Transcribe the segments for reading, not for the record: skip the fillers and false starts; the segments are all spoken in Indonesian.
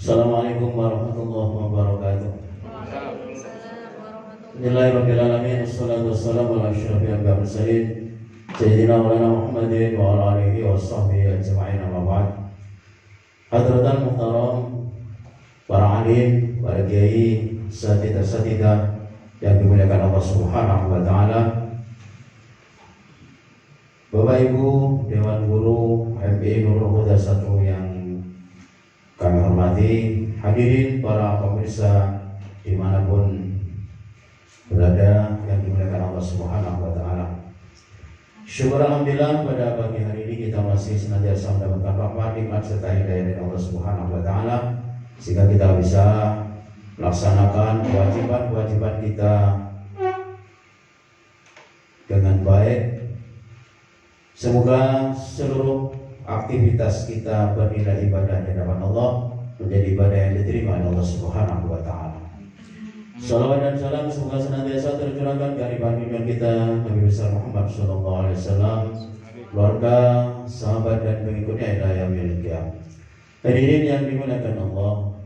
Assalamualaikum warahmatullahi wabarakatuh. Bismillahirrahmanirrahim. Wassalatu wassalamu ala asyrafil anbiya'i wal mursalin sayyidina Maulana Muhammadin wa ala alihi wa sahbihi ajma'in, amma ba'd. Hadratan muhtaram, para alim, para kiai, asatidzah yang dimuliakan Allah Subhanahu wa taala. Bapak Ibu Dewan Guru MI Nurul Huda 1 yang kami hormati, hadirin para pemirsa dimanapun berada yang dimuliakan Allah Subhanahu wa taala. Syukur alhamdulillah pada pagi hari ini kita masih senantiasa mendapatkan rahmat, nikmat serta hidayah dari Allah Subhanahu wa taala sehingga kita bisa melaksanakan kewajiban-kewajiban kita dengan baik. Semoga seluruh aktivitas kita bernilai ibadah di hadapan Allah, menjadi ibadah yang diterima oleh Allah Subhanahu wa taala. Salawat dan salam semoga senantiasa tercurahkan dari baginda kita Nabi besar Muhammad sallallahu alaihi wasallam, keluarga, sahabat dan pengikutnya ila yaumil qiyamah. Hadirin yang dimuliakan Allah,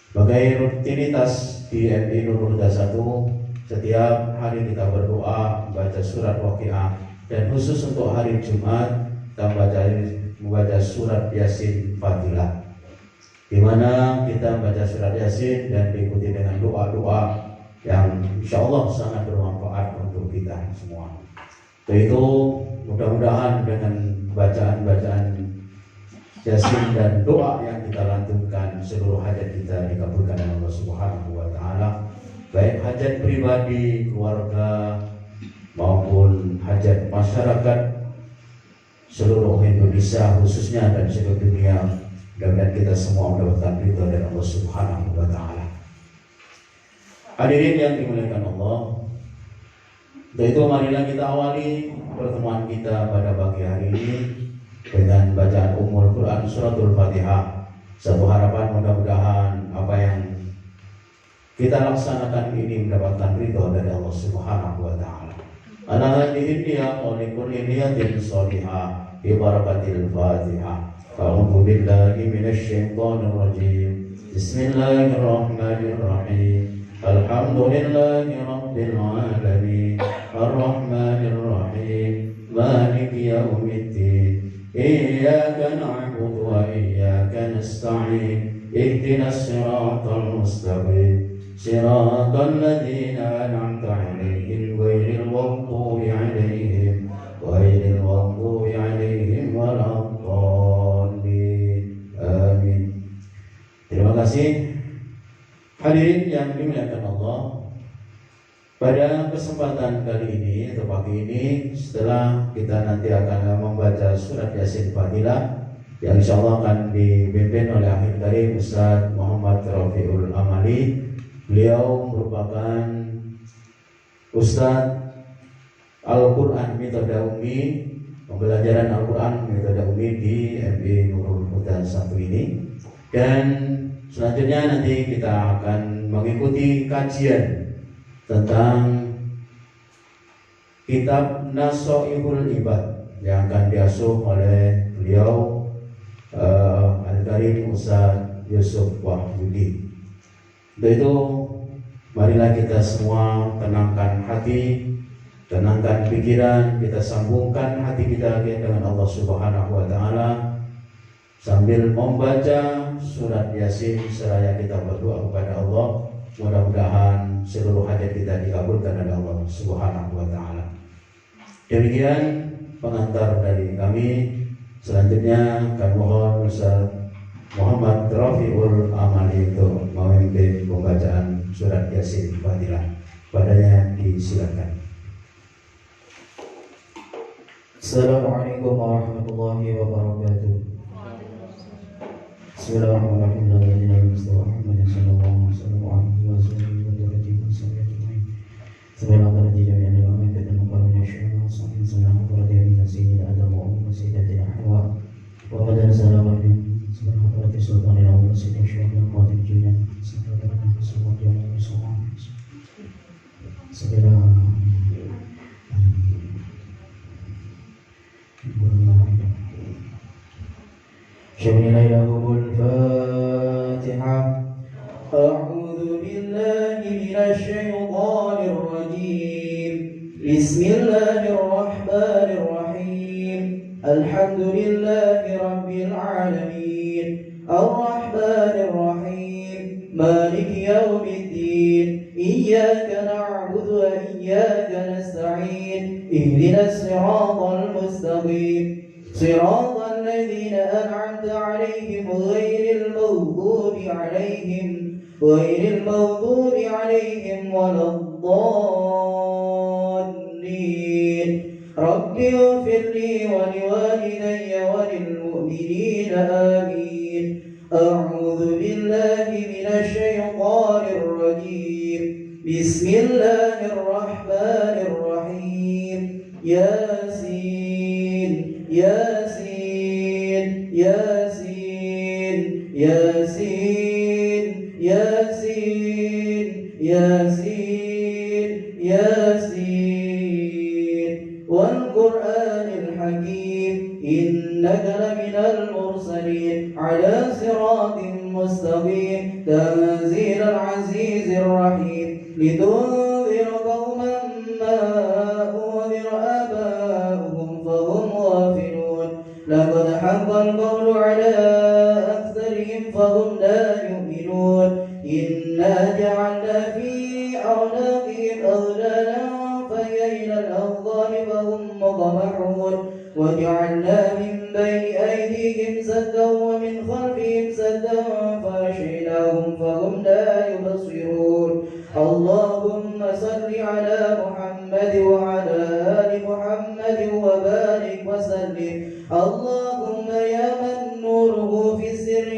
sebagai rutinitas di MI Nurul Huda 1, setiap hari kita berdoa, membaca surat Waqiah, dan khusus untuk hari Jumat kita membaca surat Yasin Fadilah, di mana kita membaca surat Yasin dan diikuti dengan doa-doa yang insya Allah sangat bermanfaat untuk kita semua. Itu mudah-mudahan dengan bacaan-bacaan Yasin dan doa yang kita lantunkan, seluruh hajat kita dikabulkan oleh Allah Subhanahu wa taala, baik hajat pribadi, keluarga, maupun hajat masyarakat seluruh Indonesia khususnya dan seluruh dunia. Mudah-mudahan kita semua mendapatkan ridha dari Allah Subhanahu wa taala. Hadirin yang dimuliakan Allah, untuk itu marilah kita awali pertemuan kita pada pagi hari ini dengan bacaan Ummul Quran Suratul Fatihah. Satu harapan mudah-mudahan apa yang kita laksanakan ini mendapatkan ridha dari Allah Subhanahu wa taala. Ana hadirin ya kulli niyatin shalihah bi barakatil Fatihah. A'udzu billahi minasy syaithanir rajim. Bismillahirrahmanirrahim. Alhamdulillahi rabbil alamin. Arrahmanir rahim. Maliki yaumiddin. Iyyaka na'budu wa iyyaka nasta'in. Ihdinas siratal mustaqim. Siratal ladzina an'amta 'alaihim ghairil maghdubi 'alaihim waladdallin. Amin. Terima kasih. Hadirin yang dimuliakan Allah, pada kesempatan kali ini atau pagi ini, setelah kita nanti akan membaca surat Yasin Fadilah yang insya Allah akan dipimpin oleh Akhir Karim Ustaz Muhammad Rafiul Amali. Beliau merupakan Ustaz Al-Quran Metode Umi, pembelajaran Al-Quran Metode Umi di MI Nurul Huda 1 ini. Dan selanjutnya nanti kita akan mengikuti kajian tentang kitab Nasoihul Ibad yang akan diasuh oleh beliau Al-Karim Ustaz Yusuf Wahyudi. Untuk itu marilah kita semua tenangkan hati, tenangkan pikiran, kita sambungkan hati kita dengan Allah Subhanahu wa taala sambil membaca surat Yasin seraya kita berdoa kepada Allah. Mudah-mudahan seluruh hajat kita dikabulkan oleh Allah Subhanahu wa taala. Demikian pengantar dari kami. Selanjutnya kami mohon Ustaz Muhammad Rafiul Amali untuk memimpin pembacaan surat Yasin Fadilah. Padanya disilakan. Assalamualaikum warahmatullahi wabarakatuh. Bismillahirrahmanirrahim. شمل لهم الفاتحة أعوذ بالله من الشيطان الرجيم بسم الله الرحمن الرحيم الحمد لله رب العالمين الرحمن الرحيم مالك يوم الدين إياك نعبد وإياك نستعين اهدنا الصراط المستقيم صراط الذين أنعمت عليهم غير المغضوب عليهم ولا الضالين رب اغفر لي ولوالدي وللمؤمنين آمين أعوذ بالله من الشيطان الرجيم بسم الله الرحمن الرحيم ياسين ياسين ياسين ياسين ياسين ياسين ياسين والقرآن الحكيم إنك لمن المرسلين على صراط مستقيم تنزيل العزيز الرحيم لتنذر قوما ما أنذر آباؤهم فهم غافلون لقد حق القول على أكثرهم فهم لا يؤمنون إنا جعلنا في أعناقهم أغلالا فهي إلى الأذقان فهم مقمحون وجعلنا من بين أيديهم سدا ومن خلفهم سدا فأغشيناهم فهم لا يبصرون اللهم صل على محمد وعلى آل محمد وبارك وسلم اللهم يا من نوره في السر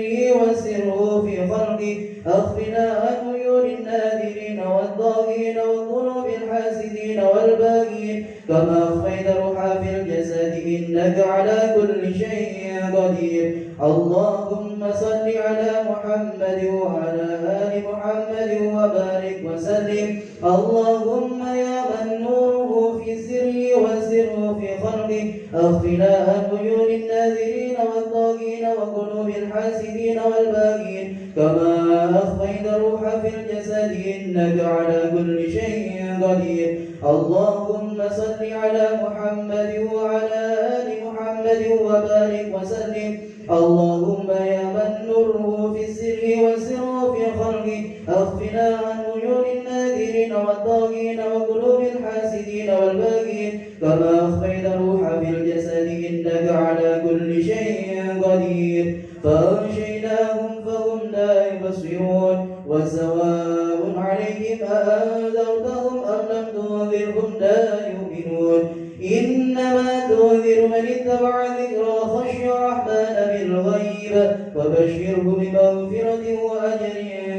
وسره في خلقه أخفنا عن عيون الناذرين والضاغين وقلوب الحاسدين والباغين كما أخفيت روحا في الجسد إنك على كل شيء قدير اللهم صل على محمد وعلى آل محمد وبارك وسلم اللهم يا من نوره في السر وسره في خلقه أخفنا عن عيون الناذرين والطاغين وقلوب الحاسدين والباغين كما أخفيت الروح في الجسد إنك على كل شيء قدير اللهم صل على محمد وعلى آل محمد وبارك وسلم اللهم يا من نوره في السر وسره في خلقه أخفنا عن عيون الناذرين والطاغين وقلوب الحاسدين والباغين كما أخفيت الروح في الجسد إنك على كل شيء قدير فأغشيناهم فهم لا يبصرون وسواء عليهم أأنذرتهم أم لم تنذرهم لا يؤمنون إنما تنذر من اتبع الذكر وخشي الرحمن بالغيب وبشره بمغفرة وأجر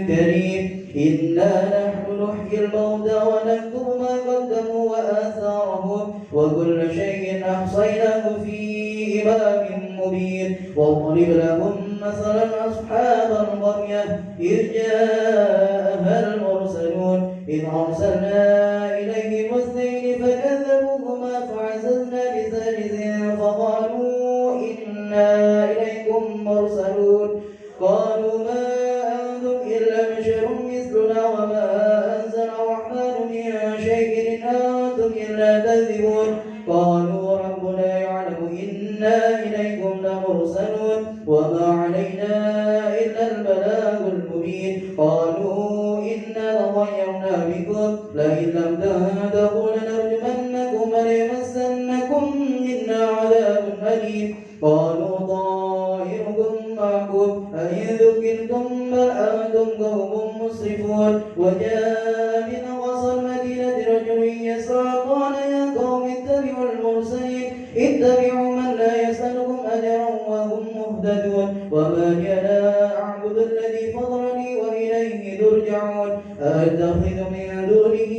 كريم إنا نحن نحيي الموتى ونكتب ما قدموا وآثارهم وكل شيء أحصيناه في إمام مبين واضرب لهم مثلا أصحاب القرية إذ جاءها المرسلون إذ أرسلنا إليهم اثنين فكذبوهما فعززنا بثالث فقالوا إنا إليكم مرسلون قالوا ما أنتم إلا بشر مثلنا وما أنزل الرحمن من شيء إن أنتم إلا تكذبون قالوا ربنا يعلم إنا إليكم لمرسلون وما علينا إلا البلاغ المبين قالوا إنا تطيرنا بكم لئن لم تنتهوا لنرجمنكم وليمسنكم منا عذاب أليم قالوا طائركم معكم أئن ذكرتم بل أنتم قوم مسرفون وجاء من أقصى المدينة رجل يسعى قال يا قوم اتبعوا المرسلين اتبعوا من لا يسألكم أجرا وهم مهتدون وما لي لا أعبد الذي فطرني وإليه ترجعون أتخذ من دونه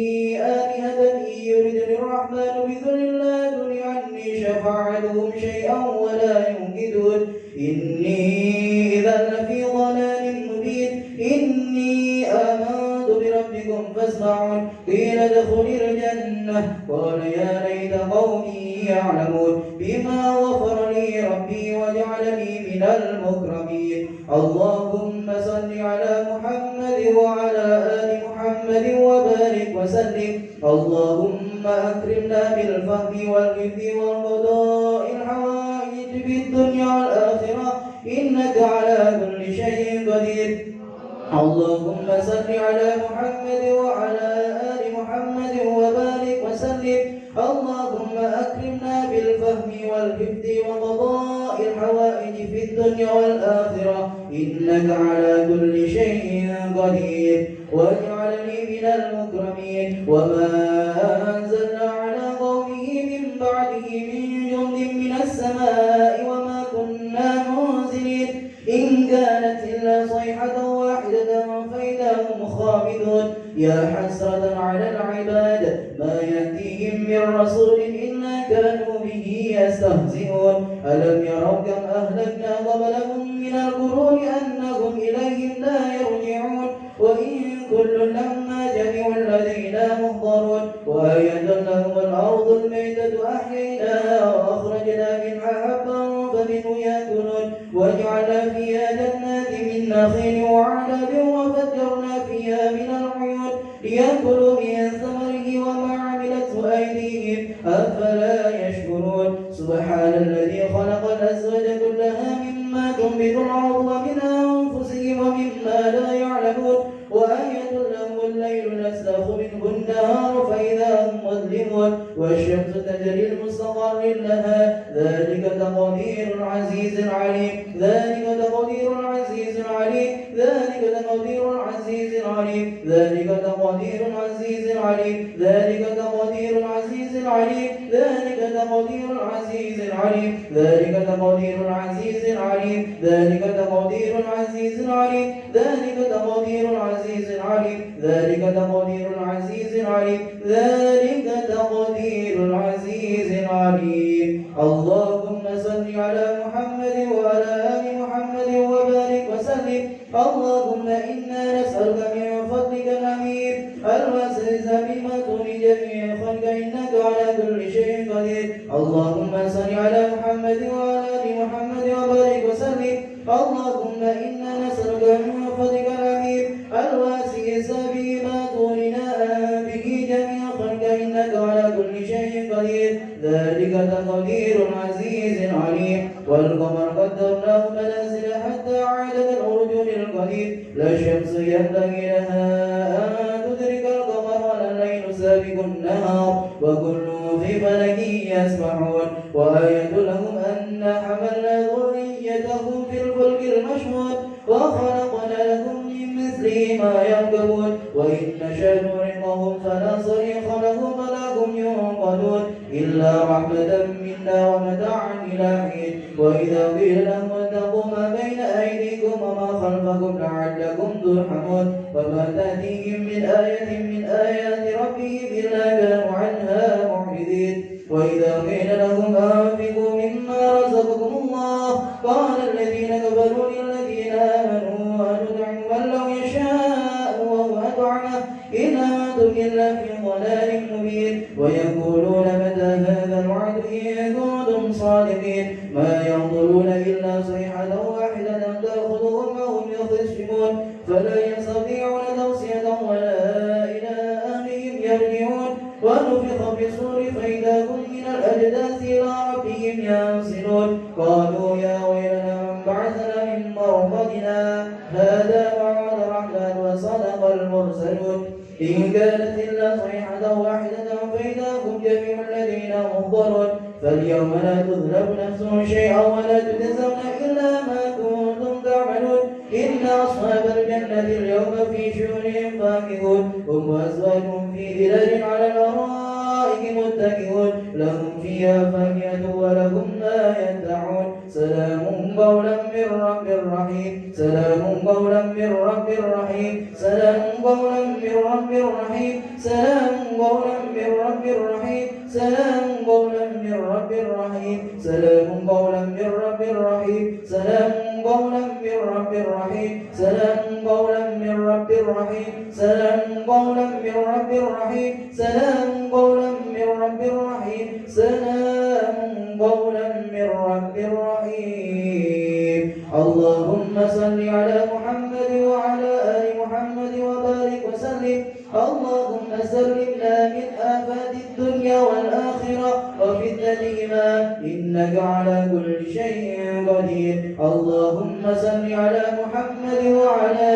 آلهة إن يردني الرحمن بذل لا تغن عني شفاعتهم شيئا ولا ينقذون إني إذا لفي ضلال مبين إني آمنت بربكم فاسمعون قيل ادخل الجنة قال يا ليت قومي يعلمون بما غفر لي ربي وجعلني من المؤمنين المكرمين اللهم صل على محمد وعلى آل محمد وبارك وسلم اللهم أكرمنا بالفهم والحفظ والقضاء الحوائج في الدنيا والآخرة إنك على كل شيء قدير اللهم صل على محمد وعلى آل محمد وبارك وسلم اللهم أكرمنا بالفهم والحفظ وقضاء الحوائج في الدنيا والآخرة إنك على كل شيء قدير واجعلني من المكرمين وما أنزلنا على قومه من بعده من جند من السماء وما كنا منزلين إن كانت إلا صيحة واحدة فإذا هم خامدون يا حسرة على العباد ما يأتيهم من رسول إلا كانوا به يستهزئون ألم يروا كم أهلكنا قبلهم من القرون أنهم إليهم لا يرجعون وإن كل لما جميع لدينا محضرون وآية لهم الأرض الميتة أحييناها وأخرجنا منها حبا فمنه يأكلون وجعلنا فيها جنات من نخيل وعنب وفجرنا فيها من العيون ليأكلوا من ثمره وما عملته أيديهم أفلا يشكرون سبحان الذي خلق الأزواج كلها مما تنبت الأرض ومن أنفسهم ومما لا يعلمون وآية لهم الليل نسلخ منه النهار فإذا هم مظلمون والشمس تجري لمستقر لها ذلك تقدير العزيز العليم ذلك تقدير العزيز العليم ذلك تقدير العزيز العليم ذلك تقدير العزيز العليم ذلك تقدير العزيز العليم ذلك تقدير العزيز العليم ذلك تقدير العزيز العليم ذلك تقدير العزيز العليم ذلك تقدير العزيز العليم ذلك تقدير العزيز العليم ذلك تقدير العزيز العليم اللهم صل على محمد وعلى آل محمد وبارك وسلم اللهم إنا نسألك من فضلك العميم الواسع بما تولي جميع خلق إنك على كل شيء قدير اللهم صل على محمد وعلى آل محمد وبارك وسلم اللهم إنا نسألك من فضلك العميم الواسع بما تولنا به جميع خلق إنك على كل شيء قدير ذلك تقدير العزيز العليم والقمر قدرناه منازل حتى عاد كالأرجل القديم لا الشمس ينبغي لها أن تدرك القمر ولا الليل سابق النهار وكل في فلك يسبحون وآية لهم أن حملنا ذريتهم في الفلك المشهود وخلقنا لهم من مثله ما يركبون وإن نشأ نغرقهم فلا صريخ لهم ولا هم ينقذون إلا رحمة منا ومتاعا إلى حين وإذا قيل لهم اتقوا ما بين أيديكم وما خلفكم لعلكم ترحمون وما تأتيهم من آية من آيات ربهم إلا كانوا عنها معرضين وإذا قيل لهم أنفقوا مما رزقكم الله قال الذين كفروا للذين آمنوا أنطعم من لو يشاء وهو أطعمه إن أنتم إلا في ضلال مبين ويقولون متى هذا الوعد إن كنتم صادقين ما ينظرون إلا صيحة واحدة تأخذهم وهم يخصمون فلا يستطيعون توصية ولا إلى أهلهم يرجعون ونفخ في الصور فإذا هم من الأجداث إلى ربهم ينسلون قالوا يا ويلنا من بعثنا من مرقدنا هذا وعد الرحمن وصدق المرسلون إن كانت إلا صيحة واحدة فإذا هم جميع الذين محضرون فاليوم لا تظلم نفس شيئا ولا تجزون إلا ما كنتم تعملون إن أصحاب الجنة اليوم في شؤونهم فاكهون هم وأزواجهم في ظلال على الأرائك متكئون لهم فيها فاكهة ولهم ما يدعون سلام قولا من رب رحيم سلام قولا من رب رحيم سلام قولا من رب رحيم سلام قولا من رب رحيم سلام قولا من رب رحيم سلام قولا من رب رحيم سلام قولا من رب رحيم سلام قولا من رب رحيم سلام قولا من رب رحيم سلام قولا من رب رحيم سلام قولا من رب رحيم الله اللهم صل على محمد وعلى آل محمد وبارك وسلم اللهم سلمنا من آفات الدنيا والآخرة وفتنتهما إنك على كل شيء قدير اللهم صل على محمد وعلى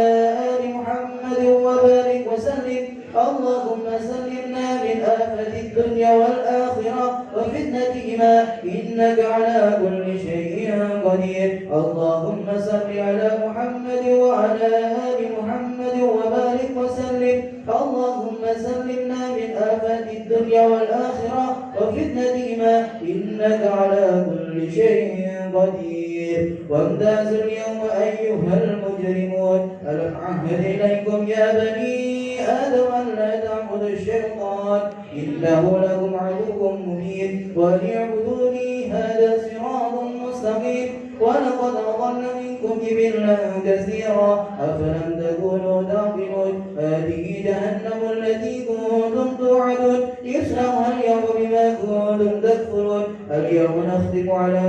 آل محمد وبارك وسلم اللهم سلمنا من آفات الدنيا والآخرة وفتنتهما إنك على كل شيء قدير اللهم صل على محمد وعلى آل محمد وبارك وسلم اللهم سلمنا من آفات الدنيا والآخرة وفتنتهما إنك على كل شيء قدير وامتازوا اليوم أيها المجرمون ألم أعهد إليكم يا بني آدم أن لا تعبدوا الشيطان إنه لكم عدو مبين وأن اعبدوني هذا صراط مستقيم ولقد أضل منكم جبلا كثيرا أفلم تكونوا تعقلون هذه جهنم التي كنتم توعدون اصلوها اليوم بما كنتم تكفرون اليوم نختم على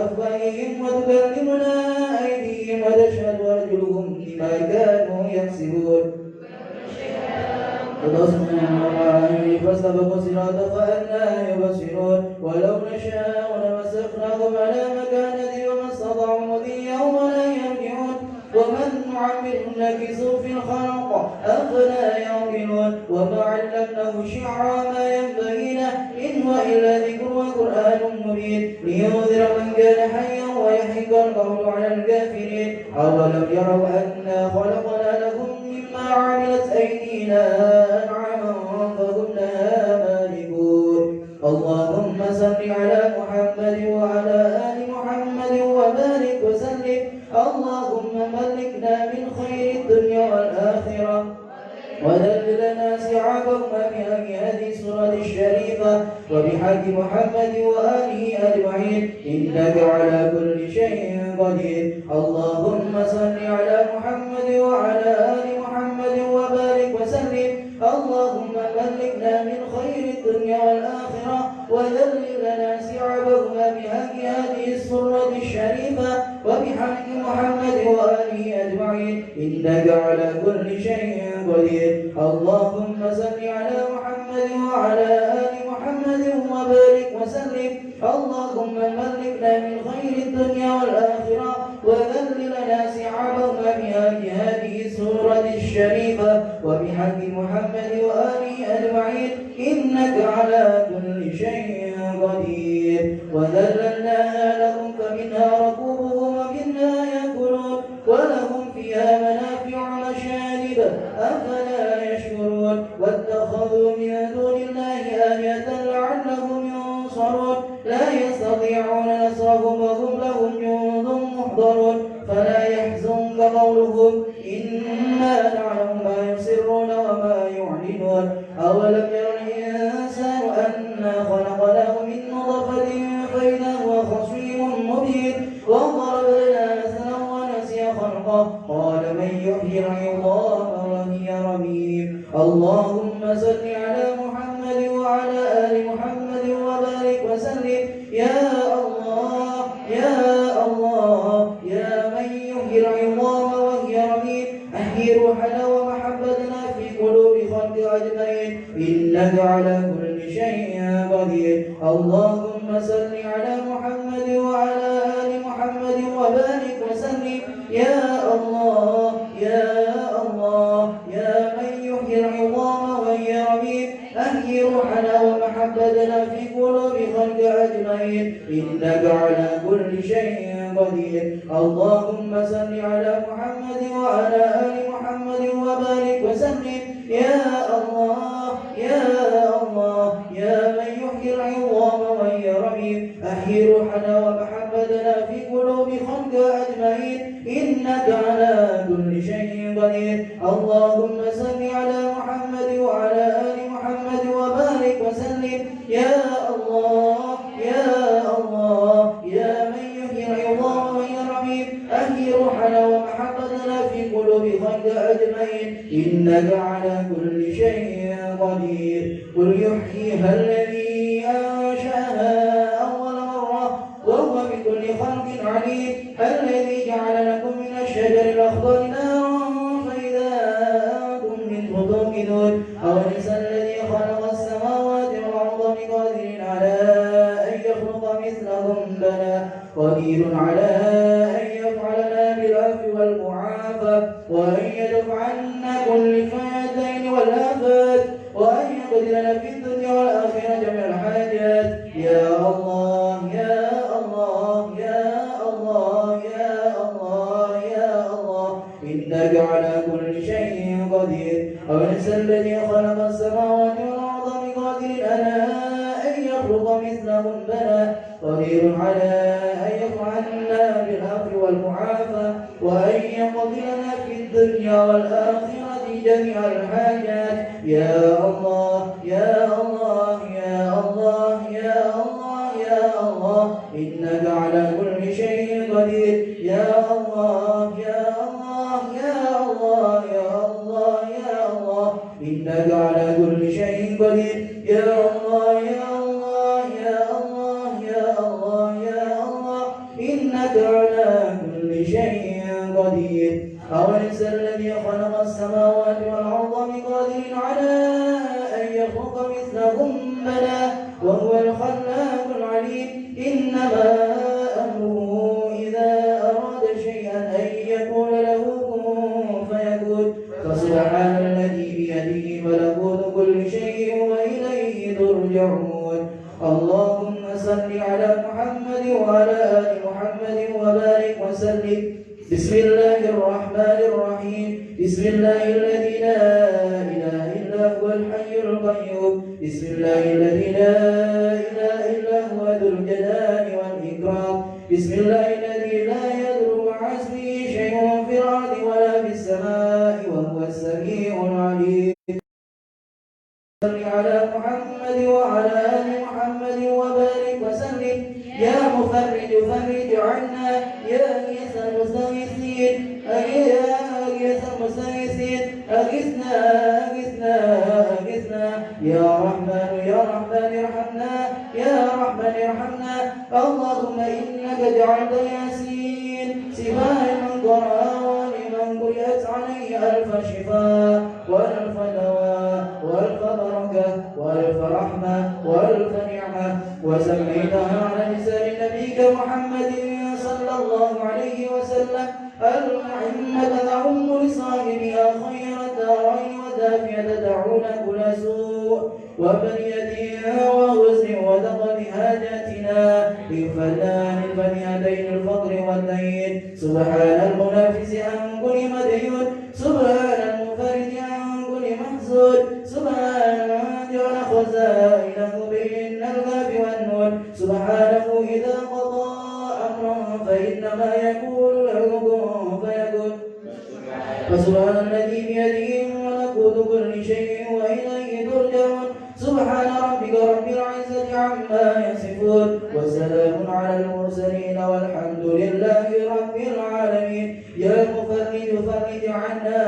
أفواههم وتكلمنا أيديهم وتشهد أرجلهم بما كانوا يكسبون فاستبقوا الصراط فأنى يبصرون ولو نشاء لمسخناهم على مكانتهم وما استطاعوا مضيا ولا يرجعون ومن نعمره نكسوا في الخلق أفلا يعقلون وما علمناه الشعر ما ينبغي له إن هو إلا ذكر وقرآن مبين لينذر من كان حيا ويحق القول على الكافرين أولم يروا أنا خلقنا لهم مما عملت أيدينا أنعاما فهم لها مالكون اللهم صل على محمد وعلى آل محمد وبارك وسلم اللهم ملكنا من خير الدنيا والآخرة وذللنا سعابهما بحق هذه السورة الشريفة وبحق محمد وآله أجمعين إنك على كل شيء قدير اللهم صل على محمد وعلى آل محمد وبارك وسلم اللهم ملكنا من خير الدنيا والآخرة وذللنا سعابهما بحق هذه السورة الشريفة وبحق محمد وآله أجمعين إنك على كل شيء قدير اللهم صل على محمد وعلى آل محمد وبارك وسلم اللهم ملكنا من خير الدنيا والآخرة وذللنا سعابهما بحق هذه السورة الشريفة وبحق محمد وآله أجمعين إنك على كل شيء قدير وذللناها لهم فمنها ركوبهم ومنها يأكلون ولهم فيها منافع ومشارب أفلا يشكرون واتخذوا من دون الله آلهة لعلهم ينصرون لا يستطيعون نصرهم وهم لهم جند محضرون فلا يحزنك قولهم إنا نعلم ما يسرون وما يعلنون أولم ير الإنسان أنا خلقناه من نطفة فإذا هو خصيم مبين وضرب لنا مثلا ونسي خلقه قال من يحيي العظام وهي رميم اللهم صل على محمد وعلى آل محمد وبارك وسلم يا الله يا الله يا من يحيي العظام وهي رميم أحيي روحنا ومحبتنا في قلوب خلق أجمعين إنك على كل شيء قدير اللهم صل على محمد وعلى آل محمد وبارك وسلم يا الله يا الله يا من يحيي العظام وهي رميم أحيي روحنا ومحبتنا في قلوب خلق أجمعين إنك على كل شيء قدير اللهم صل على محمد وعلى آل محمد وبارك وسلم يا الله يا الله يا من يحيي العظام وهي رميم أحيي روحنا ومحبتنا في قلوب خلق أجمعين إنك على كل شيء قدير اللهم صل على محمد وعلى آل محمد وبارك وسلم يا الله يا الله يا من يحيي العظام وهي رميم أحيي روحنا ومحبتنا في قلوب خلق أجمعين إنك على كل شيء قدير قل يحييها الذي أنشأها أول مرة وهو بكل خلق عليم الذي جعل لكم الشجر الأخضر نارا فإذا أنتم منه توقدون أوليس الذي خلق السماوات والأرض بقادر على أن يخلق مثلهم بلى قدير على أن يفعلنا بالعفو والمعافى وأن يدفع عنا كل فاتين والآفات وأن يقدرنا في الدنيا والآخرة جميع الحاجات يا الله يا الله يا الله يا الله يا الله إنك على كل شيء قدير أوليس الذي خلق السماوات والأرض بقادر على أن يخلق مثلهم بلى قدير على أن يفعلنا بالعفو والمعافى وأن يقضينا في الدنيا والآخرة جميع الحاجات يا الله يا الله يا الله يا الله يا الله إنك على كل شيء قدير يا الله يا الله يا الله يا الله يا الله إنك على كل شيء قدير يا الله يا الله يا الله يا الله يا الله إنك على كل شيء قدير أوليس الذي خلق السماوات والأرض بقادر على أن يخلق مثلهم بلى وهو الخلاق العليم إنما أمره إذا أراد شيئا أن يقول له كن فيكون فسبحان الذي بيده ملكوت كل شيء وإليه ترجعون اللهم صل على محمد وعلى آل محمد وبارك وسلم بسم الله الرحمن الرحيم بسم الله الذي لا إله إلا هو الحي القيوم بسم الله الذي لا إله إلا هو ذو الجلال والإكرام بسم الله الذي لا يضر مع اسمه شيء في الأرض ولا في السماء وهو السميع العليم صل على محمد وعلى آل محمد وبارك وسلم يا مفرج فرج عنا يا أنيس المستغيثين يا أنيس المستغيثين أغثنا أغثنا أغثنا يا رحمن يا رحمن ارحمنا يا رحمن ارحمنا اللهم إنك جعلت ياسين شفاء من قرأ ولمن قرئت عليه ألف شفاء وألف دواء وألف بركة وألف رحمة وألف نعمة وسميتها على لسان نبيك محمد صلى الله عليه وسلم المحمد تعم لصاحبها خير الدارين ودافية دعون كل سوء وبنية وغزل ودقل حاجاتنا لفلان الفنيتين الفقر والدين سبحان المنافس عن كل مديون سبحان المفرج عن كل محزون سبحان من جعل خزائنه بين الغاب والنور سبحانه إذا قضى أمرا فإنما يقول له كن فيكون فسبحان الذي بيده ملكوت كل شيء وإليه ترجعون سبحان ربك رب العزة عما يصفون وسلام على المرسلين والحمد لله رب العالمين يا مفرج فرج عنا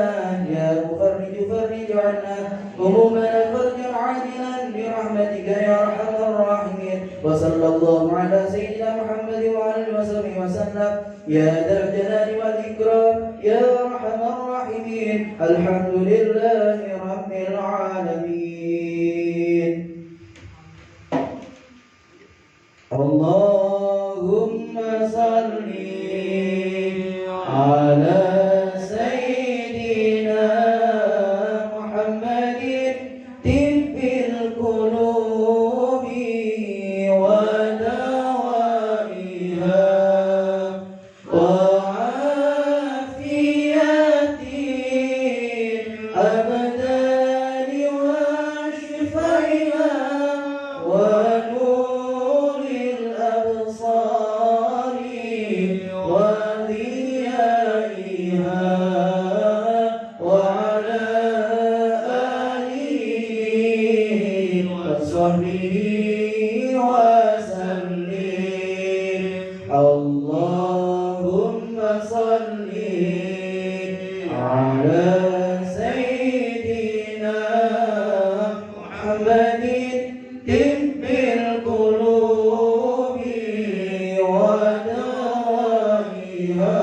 يا مفرج فرج عنا همومنا فرجا عاجلا برحمتك يا أرحم الراحمين وصلى الله على سيدنا محمد وعلى آله وصحبه وسلم يا ذا الجلال والإكرام يا أرحم الراحمين الحمد لله رب العالمين اللهم صل على سيدنا محمد طب القلوب ودوائها وعافية الأبدان وشفائها ونور الأبصار وضيائها وعلى آله وصحبه وسلم اللهم صل على سيدنا محمد طب القلوب ودوائها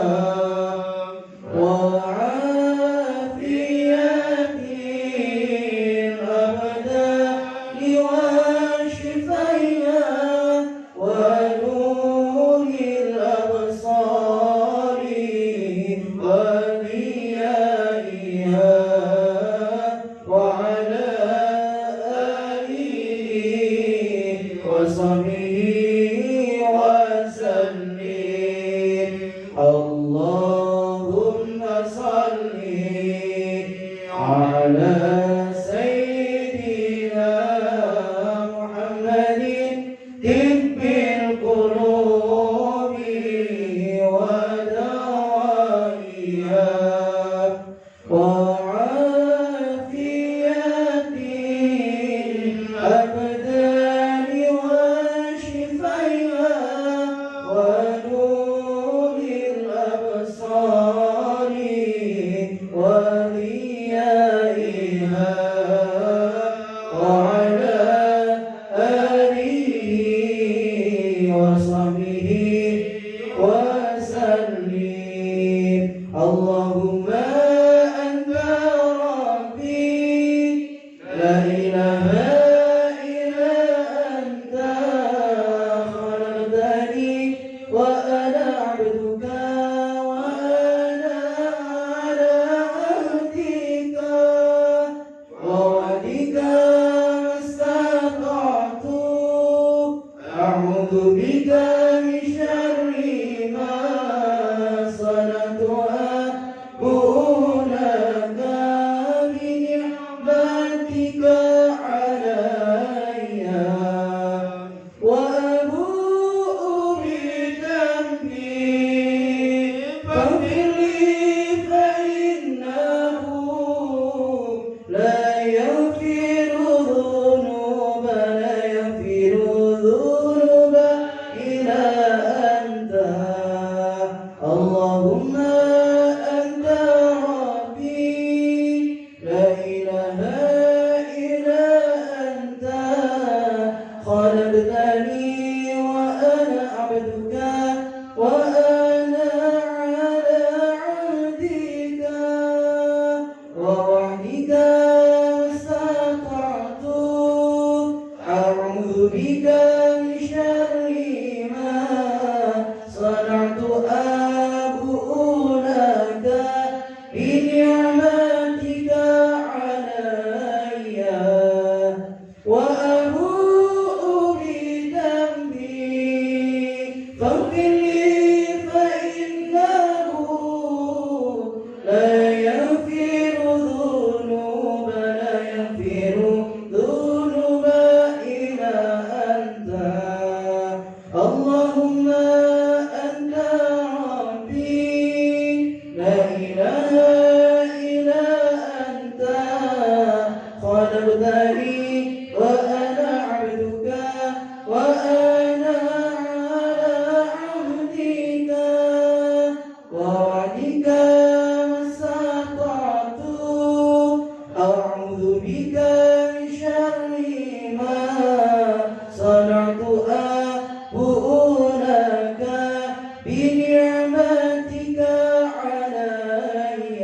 لا يغفر الذنوب لا يغفر الذنوب إلا أنت اللهم أنت ربي لا إله إلا أنت خلقتني وأنا عبدك وأنا على عهدك ووعدك ما استطعت أعوذ بك من شر ما صنعت أبوء لك بنعمتك علي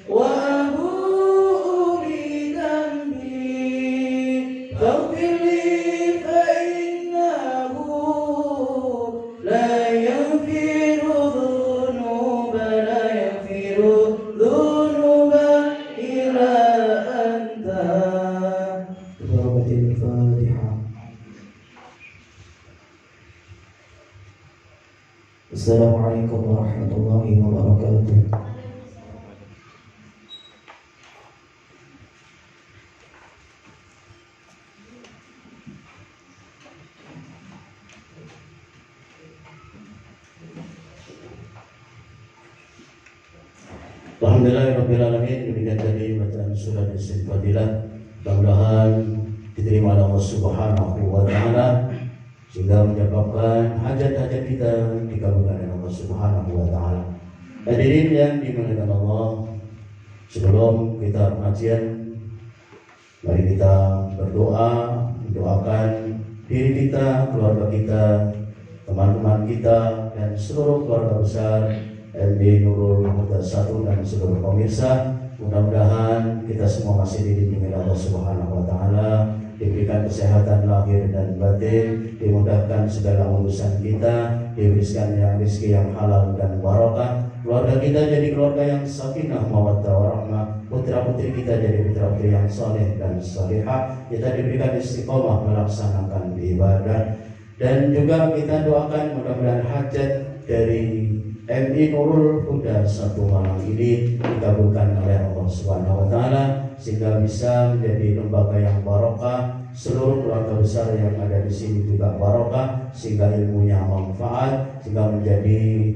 وأبوء بذنبي فاغفر لي فإنه لا يغفر الذنوب لا يغفر الذنوب إلا أنت. بركة الفاتحة. السلام عليكم ورحمة الله وبركاته. Alhamdulillahirrahmanirrahim. Demikian tadi bacaan surah Al-Fatilah. Mudah-mudahan diterima oleh Allah Subhanahu wa Ta'ala, sehingga menyebabkan hajat-hajat kita dikabulkan oleh Allah Subhanahu wa Ta'ala. Hadirin yang dimuliakan Allah, sebelum kita pengajian, mari kita berdoa, mendoakan diri kita, keluarga kita, teman-teman kita, dan seluruh keluarga besar MI Nurul Huda 1 dan seluruh pemirsa. Mudah-mudahan kita semua masih dibimbing Allah Subhanahu wa Ta'ala, diberikan kesehatan lahir dan batin, dimudahkan segala urusan kita, diberikan yang rezeki yang halal dan barokah, keluarga kita jadi keluarga yang sakinah mawaddah warahmah, putra-putri kita jadi putra-putri yang saleh dan salihah, kita diberikan istiqomah melaksanakan ibadah, dan juga kita doakan mudah-mudahan hajat dari MI Nurul Huda 1 malam ini dikabulkan oleh Allah Subhanahu wa Ta'ala, sehingga bisa menjadi lembaga yang barokah, seluruh keluarga besar yang ada di sini juga barokah, sehingga ilmunya manfaat, sehingga menjadi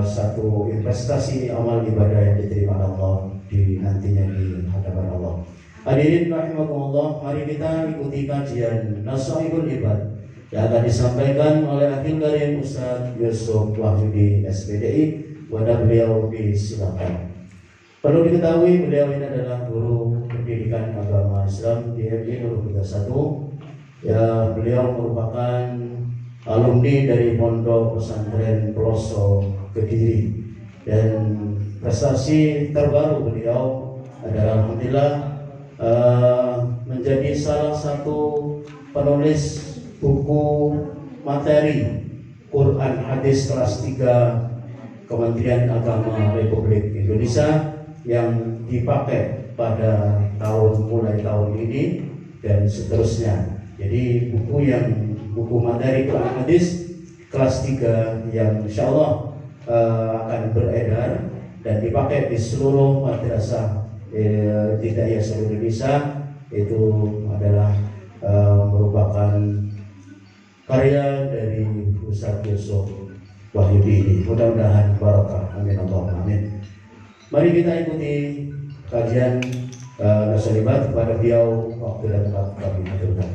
satu investasi amal ibadah yang diterima Allah di nantinya di hadapan Allah. Hadirin rahimakumullah, mari kita ikuti kajian Nasaihul Ibad yang akan disampaikan oleh Akhil Karim Ustaz Yusuf Wahyudi SPDI. Wadah beliau disilakan. Perlu diketahui beliau ini adalah guru pendidikan agama Islam di MI Nurul Huda 1. Ya, beliau merupakan alumni dari Pondok Pesantren Peloso Kediri, dan prestasi terbaru beliau adalah alhamdulillah menjadi salah satu penulis buku materi Quran Hadis kelas 3 Kementerian Agama Republik Indonesia yang dipakai pada mulai tahun ini dan seterusnya. Jadi buku materi Quran Hadis kelas 3 yang insya Allah akan beredar dan dipakai di seluruh madrasah Hidayah seluruh Indonesia, itu adalah merupakan karya dari Ustaz Yusuf Wahyudi ini. Mudah-mudahan barokah. Amin Allahumma amin. Mari kita ikuti kajian Nasaihul Ibad kepada beliau. Waktu dan tempat kami haturkan.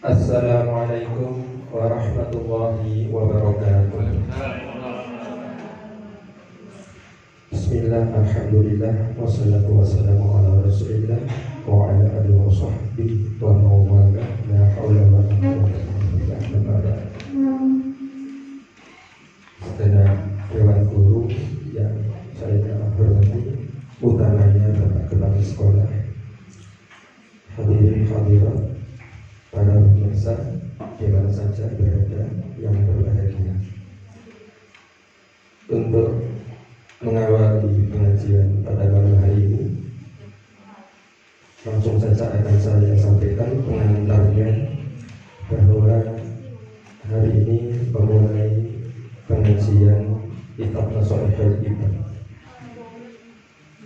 Assalamualaikum warahmatullahi wabarakatuh. Bismillah, alhamdulillah, wassalatu wassalamu ala rasulillah wa ala alihi wa sahbihi wa mawala, la hawla wa la quwwata illa billah. Segenap dewan guru yang saya hormati, utamanya Bapak Kepala Sekolah, hadirin hadirat, para pemirsa di mana saja berada yang berbahagia. Untuk mengawali pengajian pada malam hari ini, langsung saja akan saya sampaikan pengajian kitab Nasoihul Ibad.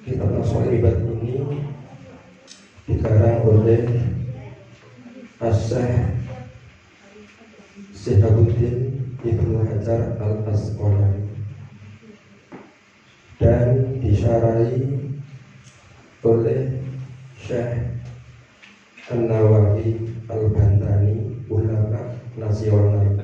Kitab Nasoihul Ibad ini dikarang oleh Asy-Syaikh Syihabuddin Ibnu Hajar Al-Asqalani dan disyarahi oleh Syekh An-Nawawi Al-Bantani, ulama nasional.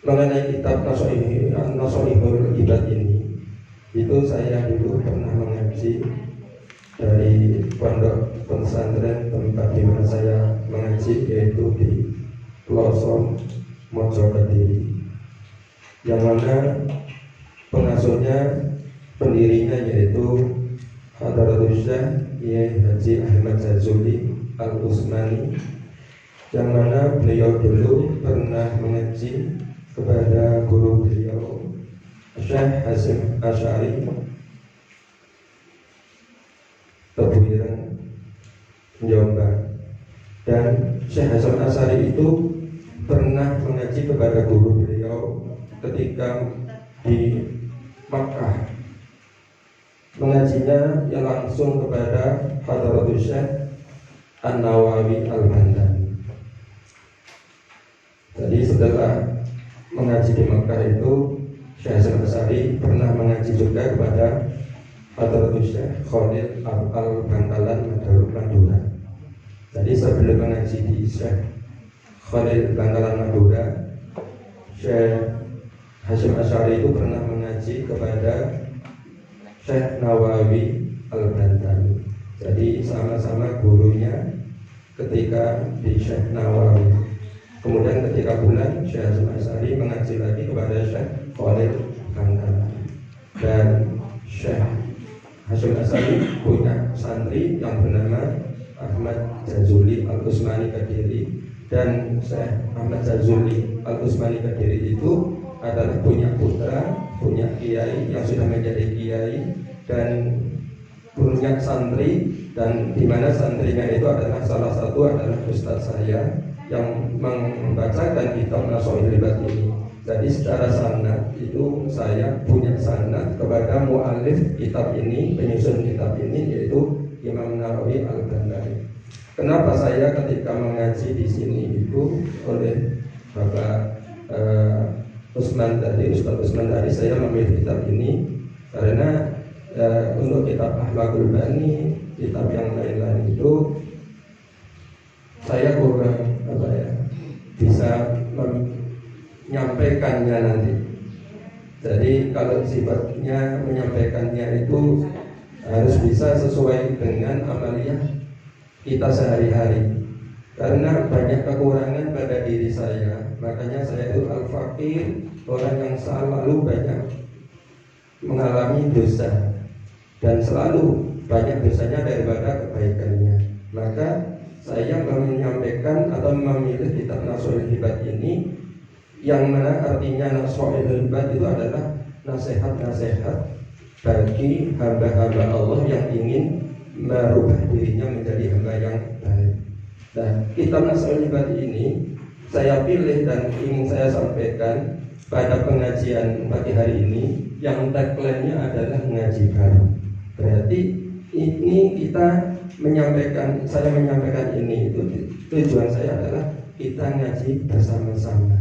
Mengenai kitab Nasoihul Ibad ini, itu saya dulu pernah mengaji dari pondok pesantren tempat di mana saya mengaji, yaitu di Pelosok Mojo Kediri, yang mana pengasuhnya, pendirinya yaitu Hadratul Syekh Kiai Haji Ahmad Jazuli Al-Utsmani, yang mana beliau dulu pernah mengaji kepada guru beliau Syekh Hasyim Asy'ari Tebuireng, Jombang. Dan Syekh Hasyim Asy'ari itu pernah mengaji kepada guru beliau ketika di Makkah. Mengajinya yang langsung kepada Hadratul Syekh An-Nawawi Al-Bantani. Jadi setelah mengaji di Makkah itu, Syekh Hasyim Asy'ari pernah mengaji juga kepada Hadratul Syekh Khalil Al-Bantalan Madura. Jadi sebelum mengaji di Syekh Khalil Bantalan Madura, Syekh Hasyim Asy'ari itu pernah mengaji kepada Syekh Nawawi Al-Bantani. Jadi sama-sama gurunya ketika di Syekh Nawawi. Kemudian ketika bulan, Syekh Hasyim Asy'ari mengaji lagi kepada Syekh Khalil Bantalan. Dan Syekh Hasyim Asy'ari punya santri yang bernama Ahmad Jazuli Al-Utsmani Kediri. Dan Syekh Ahmad Jazuli Al-Utsmani Kediri itu adalah punya putra, punya kiai yang sudah menjadi kiai, dan punya santri, dan di mana santrinya itu adalah salah satu adalah ustadz saya yang membacakan kitab Nasoihul Ibad ini. Jadi secara sanad itu saya punya sanad kepada mu'alif kitab ini, penyusun kitab ini, yaitu Imam Nawawi Al-Bantani. Kenapa saya ketika mengaji di sini itu oleh Bapak Usman tadi, Ustaz Usman tadi, saya memilih kitab ini karena untuk kitab Akhlaqul Bani, kitab yang lain-lain itu saya kurang bisa menyampaikannya nanti. Jadi kalau sifatnya menyampaikannya itu harus bisa sesuai dengan amaliyah kita sehari-hari. Karena banyak kekurangan pada diri saya, makanya saya itu al-faqir, orang yang selalu banyak mengalami dosa dan selalu banyak dosanya daripada kebaikannya. Maka saya menyampaikan atau memilih kitab Nasoihul Ibad ini, yang mana artinya Nasoihul Ibad itu adalah nasihat-nasihat bagi hamba-hamba Allah yang ingin merubah dirinya menjadi hamba yang baik. Nah, kitab Nasoihul Ibad ini saya pilih dan ingin saya sampaikan pada pengajian pagi hari ini, yang tagline-nya adalah ngaji baru. Berarti ini kita menyampaikan, saya menyampaikan ini itu tujuan saya adalah kita ngaji bersama-sama.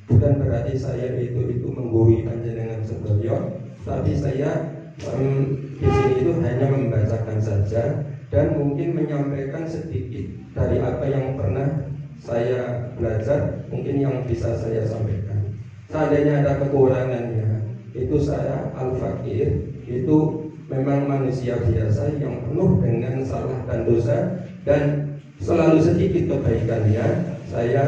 Bukan berarti saya itu menggurui panjenengan sedoyo, tapi saya di sini itu hanya membacakan saja dan mungkin menyampaikan sedikit dari apa yang pernah saya belajar, mungkin yang bisa saya sampaikan. Seandainya ada kekurangannya, itu saya al-fakir, itu memang manusia biasa yang penuh dengan salah dan dosa, dan selalu sedikit kebaikannya. Saya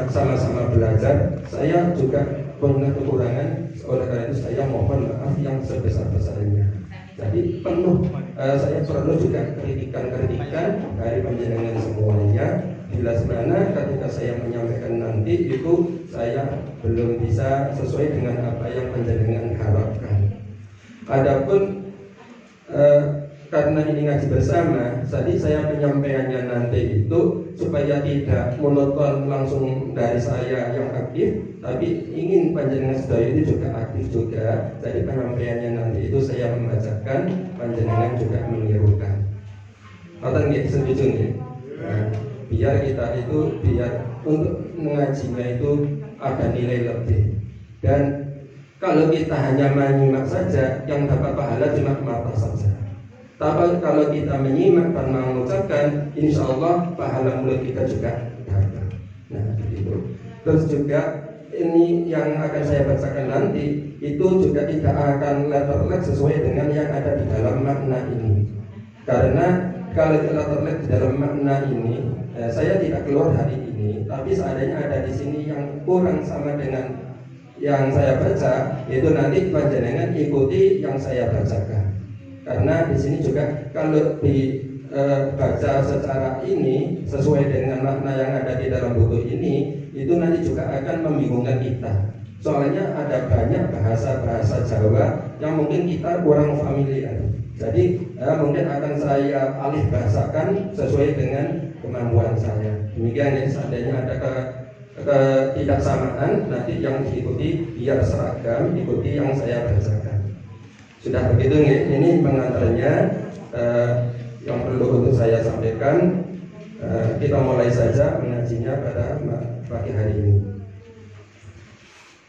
sama-sama belajar. Saya juga punya kekurangan, oleh karena itu saya mohon maaf yang sebesar-besarnya. Jadi saya perlu juga kritikan-kritikan dari panjenengan semuanya. Bila mana ketika saya menyampaikan nanti itu saya belum bisa sesuai dengan apa yang panjenengan harapkan. Adapun karena ini ngaji bersama, Jadi saya penyampaiannya nanti itu supaya tidak monoton langsung dari saya yang aktif, tapi ingin panjenengan sedaya itu juga aktif juga. Jadi penyampaiannya nanti itu saya membacakan, panjenengan juga menirukan. Atau nggak setuju nih? Nah, biar kita itu untuk mengajinya itu ada nilai lebih. Dan kalau kita hanya menyimak saja, yang dapat pahala cuma mata saja. Tapi kalau kita menyimak dan mengucapkan, insya Allah pahala mulut kita juga dapat. Nah, begitu. Terus juga ini yang akan saya bacakan nanti itu juga tidak akan letterlek sesuai dengan yang ada di dalam makna ini. Karena kalau letterlek di dalam makna ini, saya tidak keluar hari ini. Tapi seandainya ada di sini yang kurang sama dengan yang saya baca, itu nanti panjenengan ikuti yang saya bacakan. Karena di sini juga kalau dibaca secara ini sesuai dengan makna yang ada di dalam buku ini, itu nanti juga akan membingungkan kita. Soalnya ada banyak bahasa-bahasa Jawa yang mungkin kita kurang familiar. Jadi mungkin akan saya alih bahasakan sesuai dengan kemampuan saya. Demikian, jadi seandainya ada ketidaksamaan, nanti yang diikuti biar seragam, ikuti yang saya bacakan. Sudah begitu nih, ini pengantarnya yang perlu untuk saya sampaikan. Kita mulai saja mengajinya pada pagi hari ini.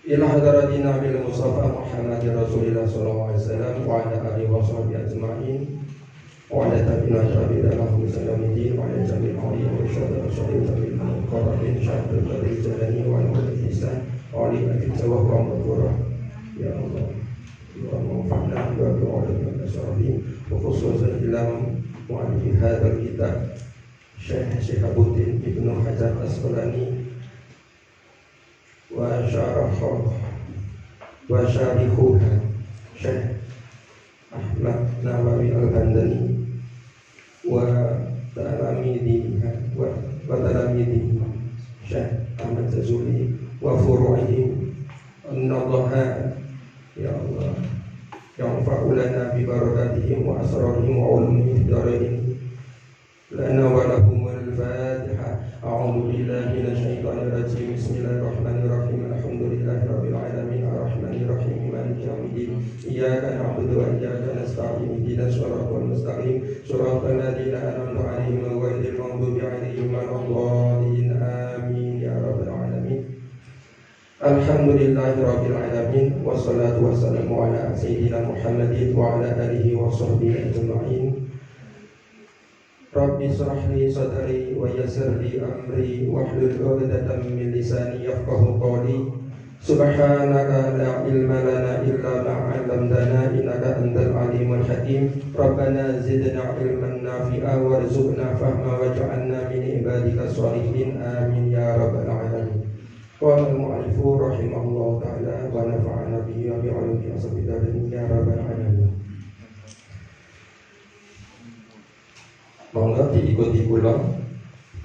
Ila hadratina bil Mustafa Muhammadir Rasulillah sallallahu alaihi wasallam wa ala alihi wa sahbihi ajma'in wa ala tabi'ina tabi'ina lahum salamuddin wa ala jami'il awliya wa syuhada sallallahu qadarin syahadul qadir jalani wa ala ihsan wa ala fitawah wa maghfirah. Ya Allah, وانفعنا بما علمنا الشرعي وخصوصا إلى مؤلف هذا الكتاب شيخ شهاب الدين ابن حجر العسقلاني وشارحها شيخ أحمد نووي البندني وتلاميذه شيخ أحمد الزهري وفروعهم النضحاء. Ya Allah, yang fa'ulana bi barakatihim wa asrarihim wa ulumihim darain lana wa lahumul fatiha. A'udzu billahi minasyaitonir rajim. Bismillahirrahmanirrahim. Alhamdulillahi rabbil alamin arrahmanir rahim maliki yaumiddin. Iyyaka na'budu wa iyyaka nasta'in. Ihdinas shiratal mustaqim shiratal ladzina an'amta 'alaihim ghairil maghdubi 'alaihim waladdallin. Amin ya rabbal alamin. Alhamdulillahirabbil alamin wassalatu wassalamu ala sayyidina Muhammadin wa ala alihi wa sahbihi ajma'in. Rabbi shrah li sadri wa yassir li amri wahlul 'uqdatam min lisani yafqahu qawli. Subhanaka la ilma lana illa ma 'allamtana innaka antal alimul hakim. Rabbana zidna ilman nafi'a warzuqna fahma waj'alna min ibadika sholihin. Amin ya rabbal alamin. Qala al-mu'allif rahimahullah ta'ala wa nafa'ana bihi wa bi'ulumihi asbidalin ya rabbal alamin. Monggo diikuti kula.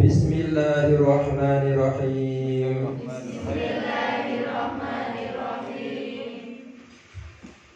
Bismillahirrahmanirrahim.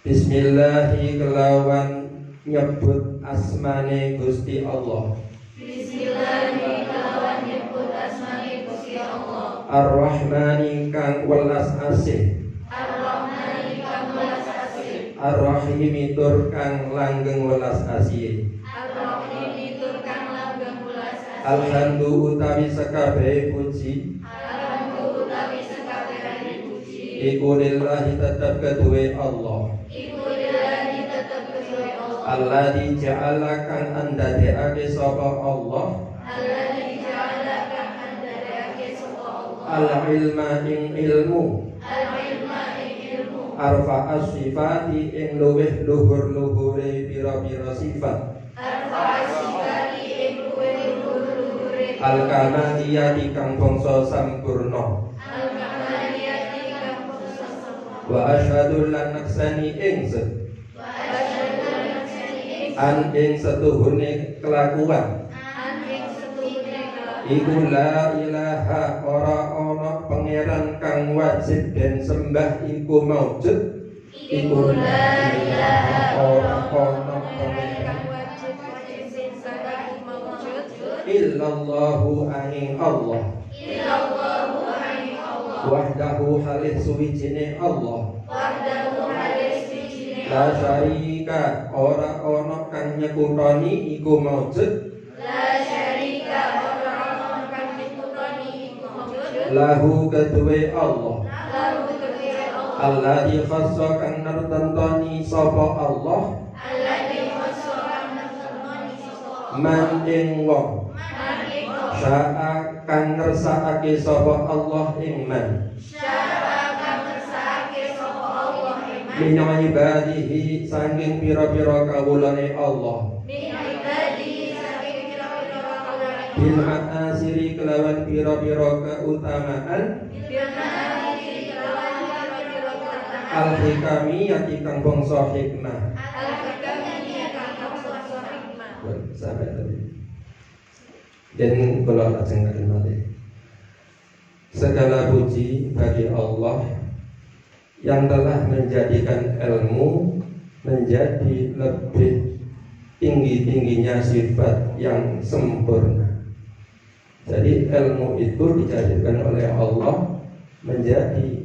Bismillahi kelawan nyebut asmane Gusti Allah. Bismillahi kelawan nyebut asmane Gusti Allah. Ar-Rahmani kang welas asih, Ar-Rahmani kang welas asih, Ar-Rahimi tur kang langgeng welas asih. Ar-Rahimi tur kang langgeng welas asih. Alhamdu utawi sekabehe puji, Alhamdu utawi sekabehe puji, iku lillahi tetep keduwe Allah. iku lillahi tetep keduwe Allah. Alladzi ja'ala kang andadekake sapa Allah, Alladzi ja'ala kang andadekake sapa Allah. al-ilma ing ilmu, Al-ilma ing ilmu, arfa'as sifati ing luwih luhur-luhure pira-pira sifat, arfa'a sifati ing luhur-luhure, al-kamaliyati kang bangsa sampurna. al-kamaliyati kang bangsa sampurna. Wa asyhadu lan naksani ingsun Wa asyhadu anna an ing setuhune kelakuan an ing setuhune iku la ilaha ora ana pangeran kang wajib den sembah iku maujud, iku la ilaha ora ana pangeran wajib sembah iku illallahu angin Allah illallahu angin Allah wahdahu halih suwijine Allah wahdahu halis bijine la syarika ora ana kang nyekutoni iku maujud la syarika ora ana kang nyekutoni iku maujud lahu kedue Allah lahu kedue Allah alladzi khassa kang nertentoni sapa Allah alladzi khassa nafsani sapa man ing wong mangke syaa kang ngersakake sapa Allah ing man syara kang ngersakake sapa Allah iman min ibadihi saking pira-pira kawulane Allah min ibadi saking pira-pira kaulane bil ma'asiri kelawan pira-pira keutamaan al hikamiyati kang bangsa hikmah. Sampai tadi. Dan kalau ajengaken malih. Segala puji bagi Allah yang telah menjadikan ilmu menjadi lebih tinggi-tingginya sifat yang sempurna. Jadi ilmu itu dijadikan oleh Allah menjadi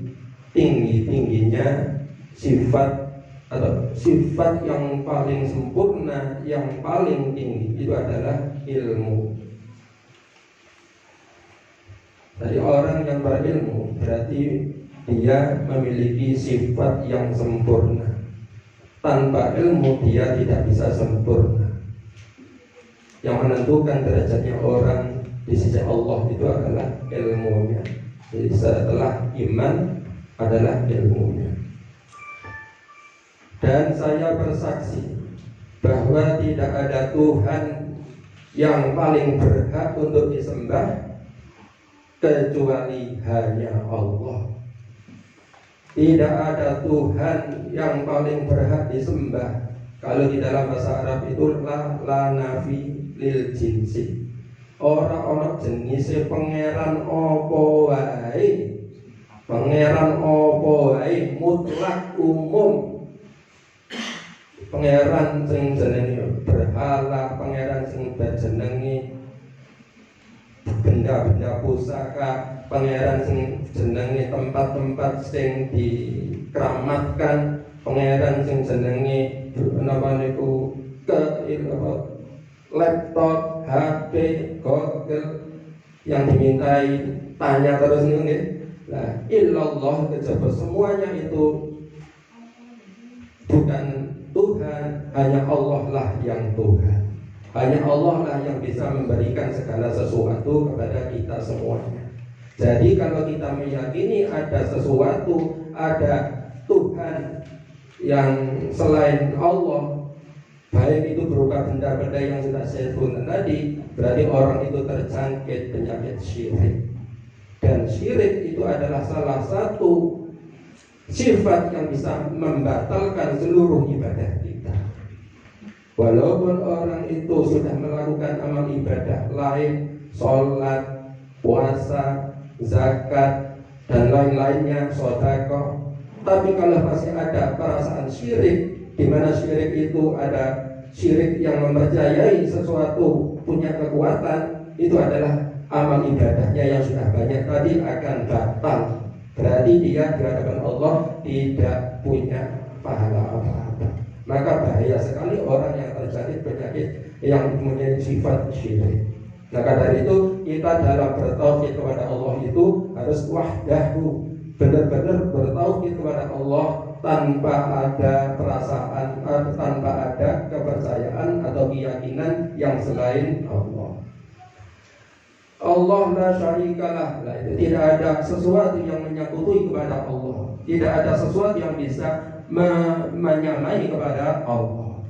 tinggi-tingginya sifat atau sifat yang paling sempurna, yang paling tinggi itu adalah ilmu. Jadi orang yang berilmu berarti dia memiliki sifat yang sempurna. Tanpa ilmu dia tidak bisa sempurna. Yang menentukan derajatnya orang di sisi Allah itu adalah ilmunya. Jadi setelah iman adalah ilmunya. Dan saya bersaksi bahwa tidak ada Tuhan yang paling berhak untuk disembah kecuali hanya Allah. Tidak ada Tuhan yang paling berhak disembah. Kalau di dalam bahasa Arab itu la nafi lil jinsi. Orang jenis pangeran opo wae. Pangeran opo wae mutlak umum. Pangeran sing jenenge berhala, pangeran sing jenenge benda-benda pusaka, pangeran sing jenenge tempat-tempat sing dikeramatkan, pangeran sing jenenge napa niku laptop, HP, Google yang dimintai tanya terus niku nggih. Nah, illallah kejaba semuanya itu bukan Tuhan, hanya Allah lah yang Tuhan. Hanya Allah lah yang bisa memberikan segala sesuatu kepada kita semuanya. Jadi kalau kita meyakini ada sesuatu, ada Tuhan yang selain Allah, baik itu berupa benda-benda yang sudah saya sebutkan tadi, berarti orang itu terjangkit penyakit syirik. Dan syirik itu adalah salah satu sifat yang bisa membatalkan seluruh ibadah kita. Walaupun orang itu sudah melakukan amal ibadah lain, sholat, puasa, zakat, dan lain-lainnya, sedekah, tapi kalau masih ada perasaan syirik, di mana syirik itu ada syirik yang mempercayai sesuatu punya kekuatan, itu adalah amal ibadahnya yang sudah banyak tadi akan batal. Berarti dia di hadapan Allah tidak punya pahala apa-apa. Maka bahaya sekali orang yang terjangkit penyakit yang mempunyai sifat syirik. Maka dari itu kita dalam bertauhid kepada Allah itu harus wahdahu, benar-benar bertauhid kepada Allah tanpa ada perasaan, tanpa ada kepercayaan atau keyakinan yang selain Allah. Allah la syarikalah, itu tidak ada sesuatu yang menyekutui kepada Allah. Tidak ada sesuatu yang bisa menyamai kepada Allah.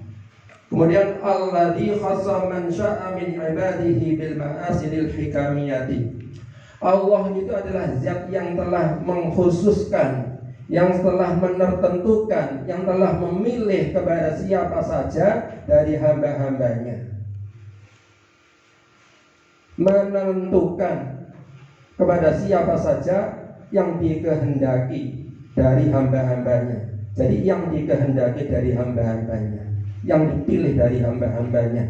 Kemudian alladzi khassa man syaa min ibadihi bil ma'asilil hikamiyati. Allah itu adalah zat yang telah mengkhususkan, yang telah menertentukan, yang telah memilih kepada siapa saja dari hamba-hambanya. Menentukan kepada siapa saja yang dikehendaki dari hamba-hambanya. Jadi yang dikehendaki dari hamba-hambanya, yang dipilih dari hamba-hambanya.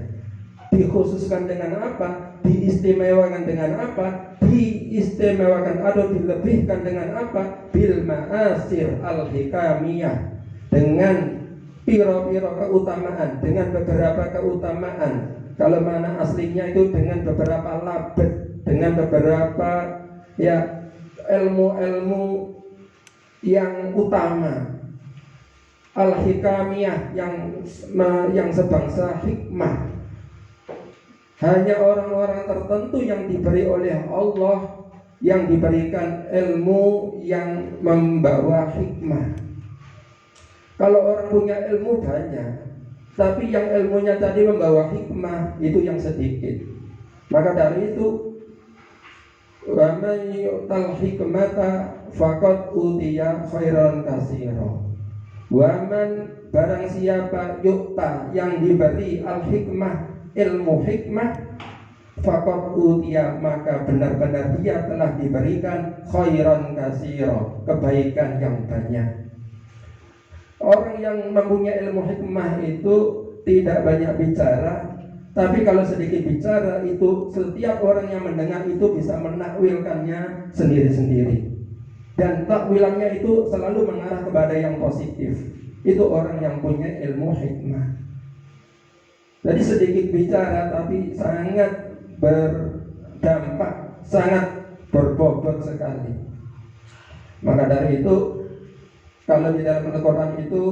dikhususkan dengan apa, diistimewakan dengan apa, diistimewakan atau dilebihkan dengan apa, bil ma'asir al-hikamiyah, dengan piro-piro keutamaan, dengan beberapa keutamaan. Kalau mana aslinya itu dengan beberapa labet, dengan beberapa ya ilmu-ilmu yang utama, al-hikamiyah, yang sebangsa hikmah. Hanya orang-orang tertentu yang diberi oleh Allah, yang diberikan ilmu yang membawa hikmah. Kalau orang punya ilmu banyak, tapi yang ilmunya tadi membawa hikmah, itu yang sedikit. Maka dari itu, wa man yu'tal hikmata faqad utiya khairan katsira. Wa man, barang siapa, yu'ta, yang diberi al-hikmah, ilmu hikmah, faqad utiya, maka benar-benar dia telah diberikan khairan katsira, kebaikan yang banyak. Orang yang mempunyai ilmu hikmah itu tidak banyak bicara, tapi kalau sedikit bicara itu setiap orang yang mendengar itu bisa menakwilkannya sendiri-sendiri. Dan takwilannya itu selalu mengarah kepada yang positif. Itu orang yang punya ilmu hikmah. Jadi sedikit bicara tapi sangat berdampak, sangat berbobot sekali. Maka dari itu, kalau di dalam Al-Quran itu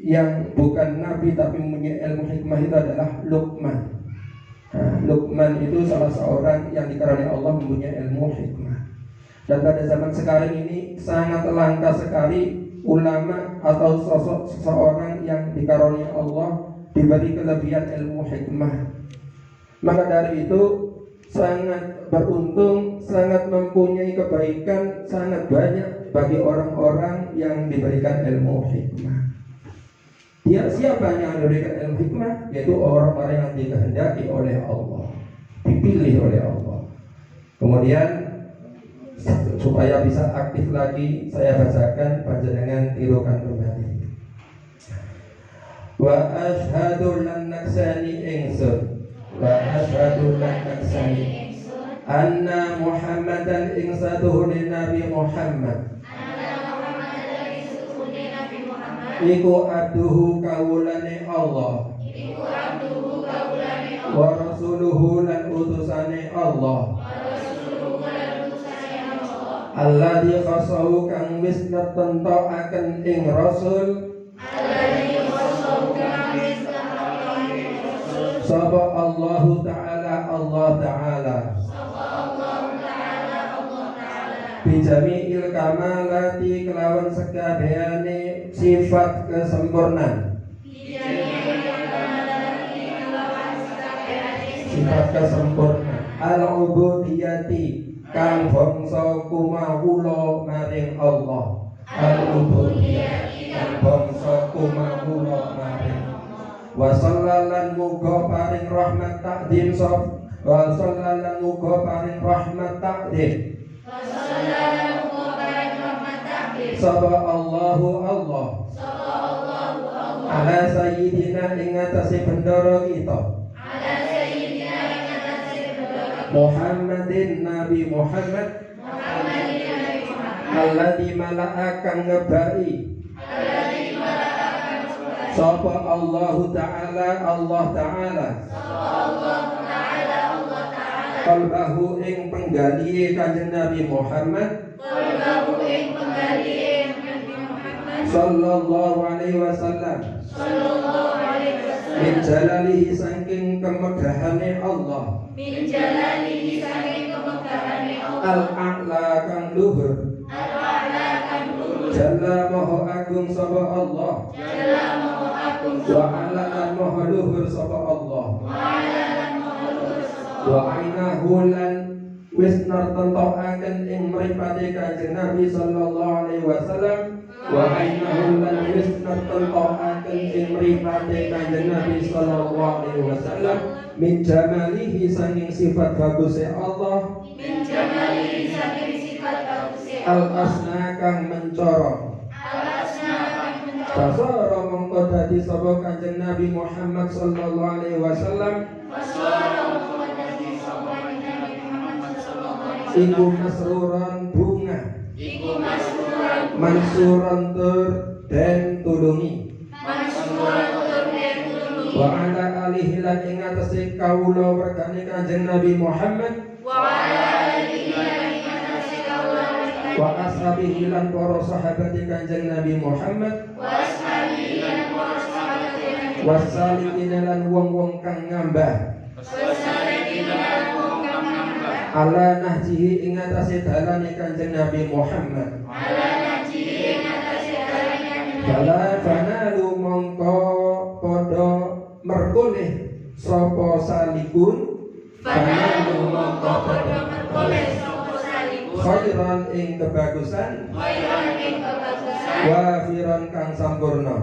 yang bukan nabi tapi mempunyai ilmu hikmah itu adalah Luqman. Luqman itu salah seorang yang dikaruniai Allah mempunyai ilmu hikmah. Dan pada zaman sekarang ini sangat langka sekali ulama atau sosok seseorang yang dikaruniai Allah diberi kelebihan ilmu hikmah. Maka dari itu sangat beruntung, sangat mempunyai kebaikan sangat banyak bagi orang-orang yang diberikan ilmu hikmah. Dia siapa yang diberikan ilmu hikmah? Yaitu orang-orang yang dikehendaki oleh Allah, dipilih oleh Allah. Kemudian supaya bisa aktif lagi, saya bacakan, panjenengan tirukan kembali. Wa ashhadu lan naksani ingsun, wa ashhadu lan naksani anna Muhammadan ingsaduhu Nabi Muhammad, iku abduhu kawulane Allah, wa rasuluhu lan utusane Allah, alladzi khasahu kang wis netentokaken ing rasul, sapa Allah Ta'ala, Allah Ta'ala, bijami'il kamalati, kelawan sekabehane sifat kesempurnaan, sifat kesempurnaan, al-ubudiyati, kang bangsa kumawula maring Allah, al-ubudiyati, kang bangsa kumawula maring Allah. Wa sallalan muga paring rahmat takdim sop, wa sallalan muga paring rahmat takdim, sapa Allahu Allah, ala sayyidina ing atase bendara kita, Muhammadin Nabi Muhammad, alladzi mala'a kang ngebai, sapa Allah Ta'ala, Allah Ta'ala, qalbahu ing penggalihe Kanjeng Nabi Muhammad, sallallahu alaihi wasallam, min jalalihi saking kemegahane Allah, al-a'la kang luhur, jalla maha agung sapa Allah, wa ala lan maha luhur sapa Allah, wa ainahu lan wis nartentokaken ing mripate Kanjeng Nabi sallallahu alaihi wasallam, wa ainahu lan wis nartentokaken ing mripate Kanjeng Nabi sallallahu alaihi wasallam, min jamalihi saking sifat bagusnya Allah, al-asna kang mencorong, Fasara mongko dadi sapa Kanjeng Nabi Muhammad sallallahu alaihi wasallam iku masruran bunga mansuran tur den tulungi wa ala alihi lan ing atase kawula werkane Kanjeng Nabi Muhammad wa ashabihi lan para sahabat Kanjeng Nabi Muhammad wasalikin lan wong-wong kang ngambah ala nahjihi ing atase dalane Kanjeng Nabi Muhammad bala fanalu mongko padha merkoleh sapa salikun fanalu mongko padha merkoleh sapa salikun khairan ing kebagusan wafiran kang sampurna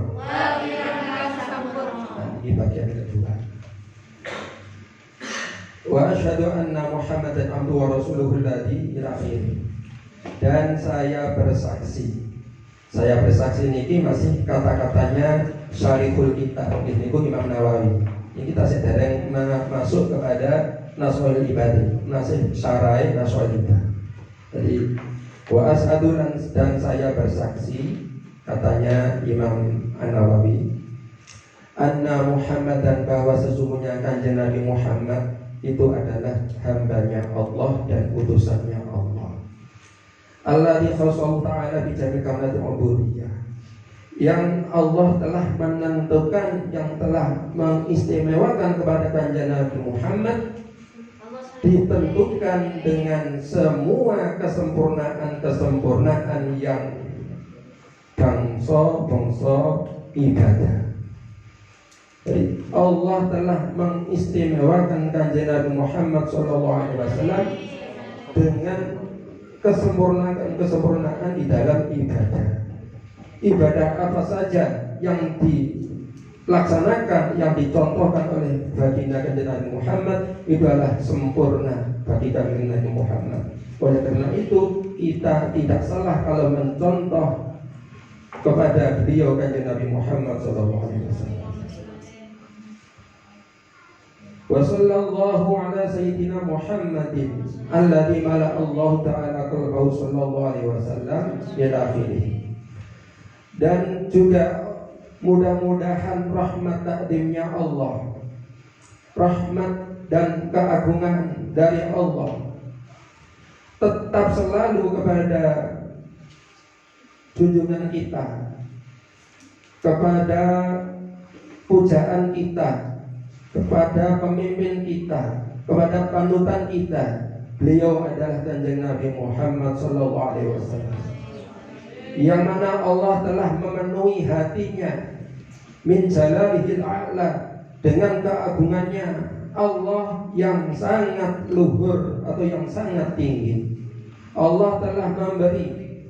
ini bagian kedua. Wa asyhadu anna Muhammadan abduhu wa rasuluhu alladzi ila akhirih. Dan saya bersaksi niki masih kata-katanya Syarihul Kitab niku Imam Nawawi. Ini kita sedhereng masuk kepada Nashul Ibadi, masih syarah Nashul Ibadi. Jadi wa asyhadu dan saya bersaksi katanya Imam An-Nawawi anna Muhammad dan bahwa sesungguhnya Kanjeng Nabi Muhammad itu adalah hambanya Allah dan utusannya Allah. Alladzi khassahu ta'ala bi jami kamalatil ubudiyyah. Yang Allah telah menentukan, yang telah mengistimewakan kepada Kanjeng Nabi Muhammad ditentukan dengan semua kesempurnaan yang bangsa ibadah. Jadi Allah telah mengistimewakan Kanjeng Nabi Muhammad SAW dengan kesempurnaan di dalam ibadah. Ibadah apa saja yang dilaksanakan, yang dicontohkan oleh baginda Kanjeng Nabi Muhammad itu adalah sempurna bagi Kanjeng Nabi Muhammad. Oleh karena itu kita tidak salah kalau mencontoh kepada beliau Kanjeng Nabi Muhammad SAW. Wa sallallahu ala sayyidina Muhammadin alladzi mala Allah ta'ala qalbahu sallallahu alaihi wasallam ila akhirih. Dan juga mudah-mudahan rahmat takdimnya Allah, rahmat dan keagungan dari Allah tetap selalu kepada junjungan kita, kepada pujaan kita, kepada pemimpin kita, kepada panutan kita. Beliau adalah Kanjeng Nabi Muhammad sallallahu alaihi wasallam, yang mana Allah telah memenuhi hatinya min jalalihil a'la, dengan keagungannya Allah yang sangat luhur atau yang sangat tinggi. Allah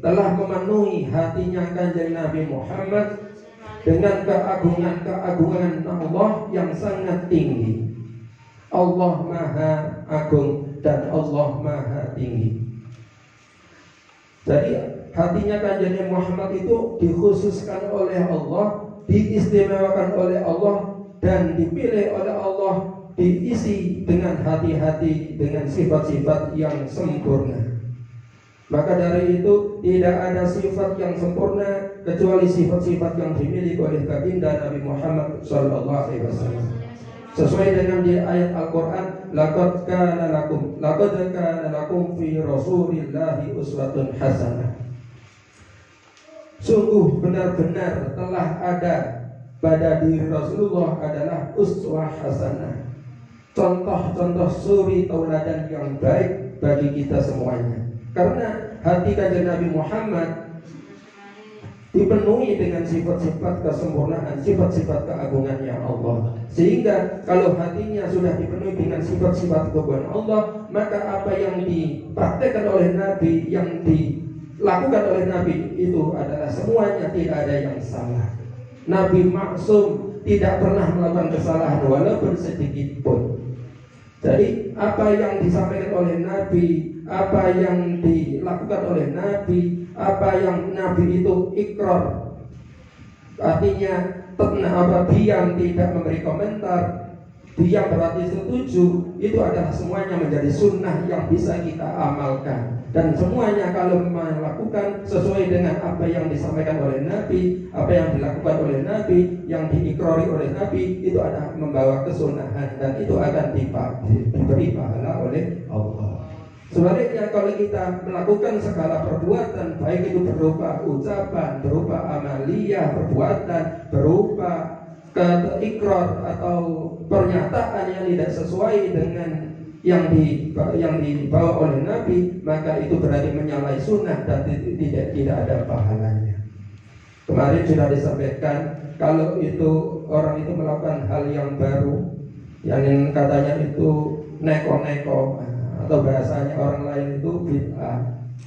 telah memenuhi hatinya Kanjeng Nabi Muhammad dengan keagungan Allah yang sangat tinggi. Allah Maha Agung dan Allah Maha Tinggi. Jadi hatinya Kanjeng Nabi Muhammad itu dikhususkan oleh Allah, diistimewakan oleh Allah, dan dipilih oleh Allah, diisi dengan hati-hati dengan sifat-sifat yang sempurna. Maka dari itu tidak ada sifat yang sempurna kecuali sifat-sifat yang dimiliki oleh baginda Nabi Muhammad sallallahu alaihi wasallam. Sesuai dengan di ayat Al-Qur'an, laqad kana lakum fi Rasulillahi uswatun hasanah. Sungguh benar-benar telah ada pada diri Rasulullah adalah uswah hasanah, contoh-contoh suri tauladan yang baik bagi kita semuanya. Karena hati Kanjeng Nabi Muhammad dipenuhi dengan sifat-sifat kesempurnaan, sifat-sifat keagungannya Allah. Sehingga kalau hatinya sudah dipenuhi dengan sifat-sifat keagungan Allah, maka apa yang dipraktekkan oleh Nabi, yang dilakukan oleh Nabi itu adalah semuanya tidak ada yang salah. Nabi maksum, tidak pernah melakukan kesalahan walaupun sedikit pun. Jadi apa yang disampaikan oleh Nabi, apa yang dilakukan oleh Nabi, apa yang Nabi itu ikrar artinya diam tidak memberi komentar, diam berarti setuju, itu adalah semuanya menjadi sunnah yang bisa kita amalkan. Dan semuanya kalau melakukan sesuai dengan apa yang disampaikan oleh Nabi, apa yang dilakukan oleh Nabi, yang diikrari oleh Nabi, itu adalah membawa kesunahan dan itu akan diberi pahala oleh Allah. Sebaliknya kalau kita melakukan segala perbuatan, baik itu berupa ucapan, berupa amaliyah, perbuatan, berupa ikrar atau pernyataan yang tidak sesuai dengan yang dibawa oleh Nabi, maka itu berarti menyalahi sunnah dan tidak ada pahalanya. Kemarin sudah disampaikan kalau itu orang itu melakukan hal yang baru, yang katanya itu neko-neko, atau bahasanya orang lain itu bid'ah.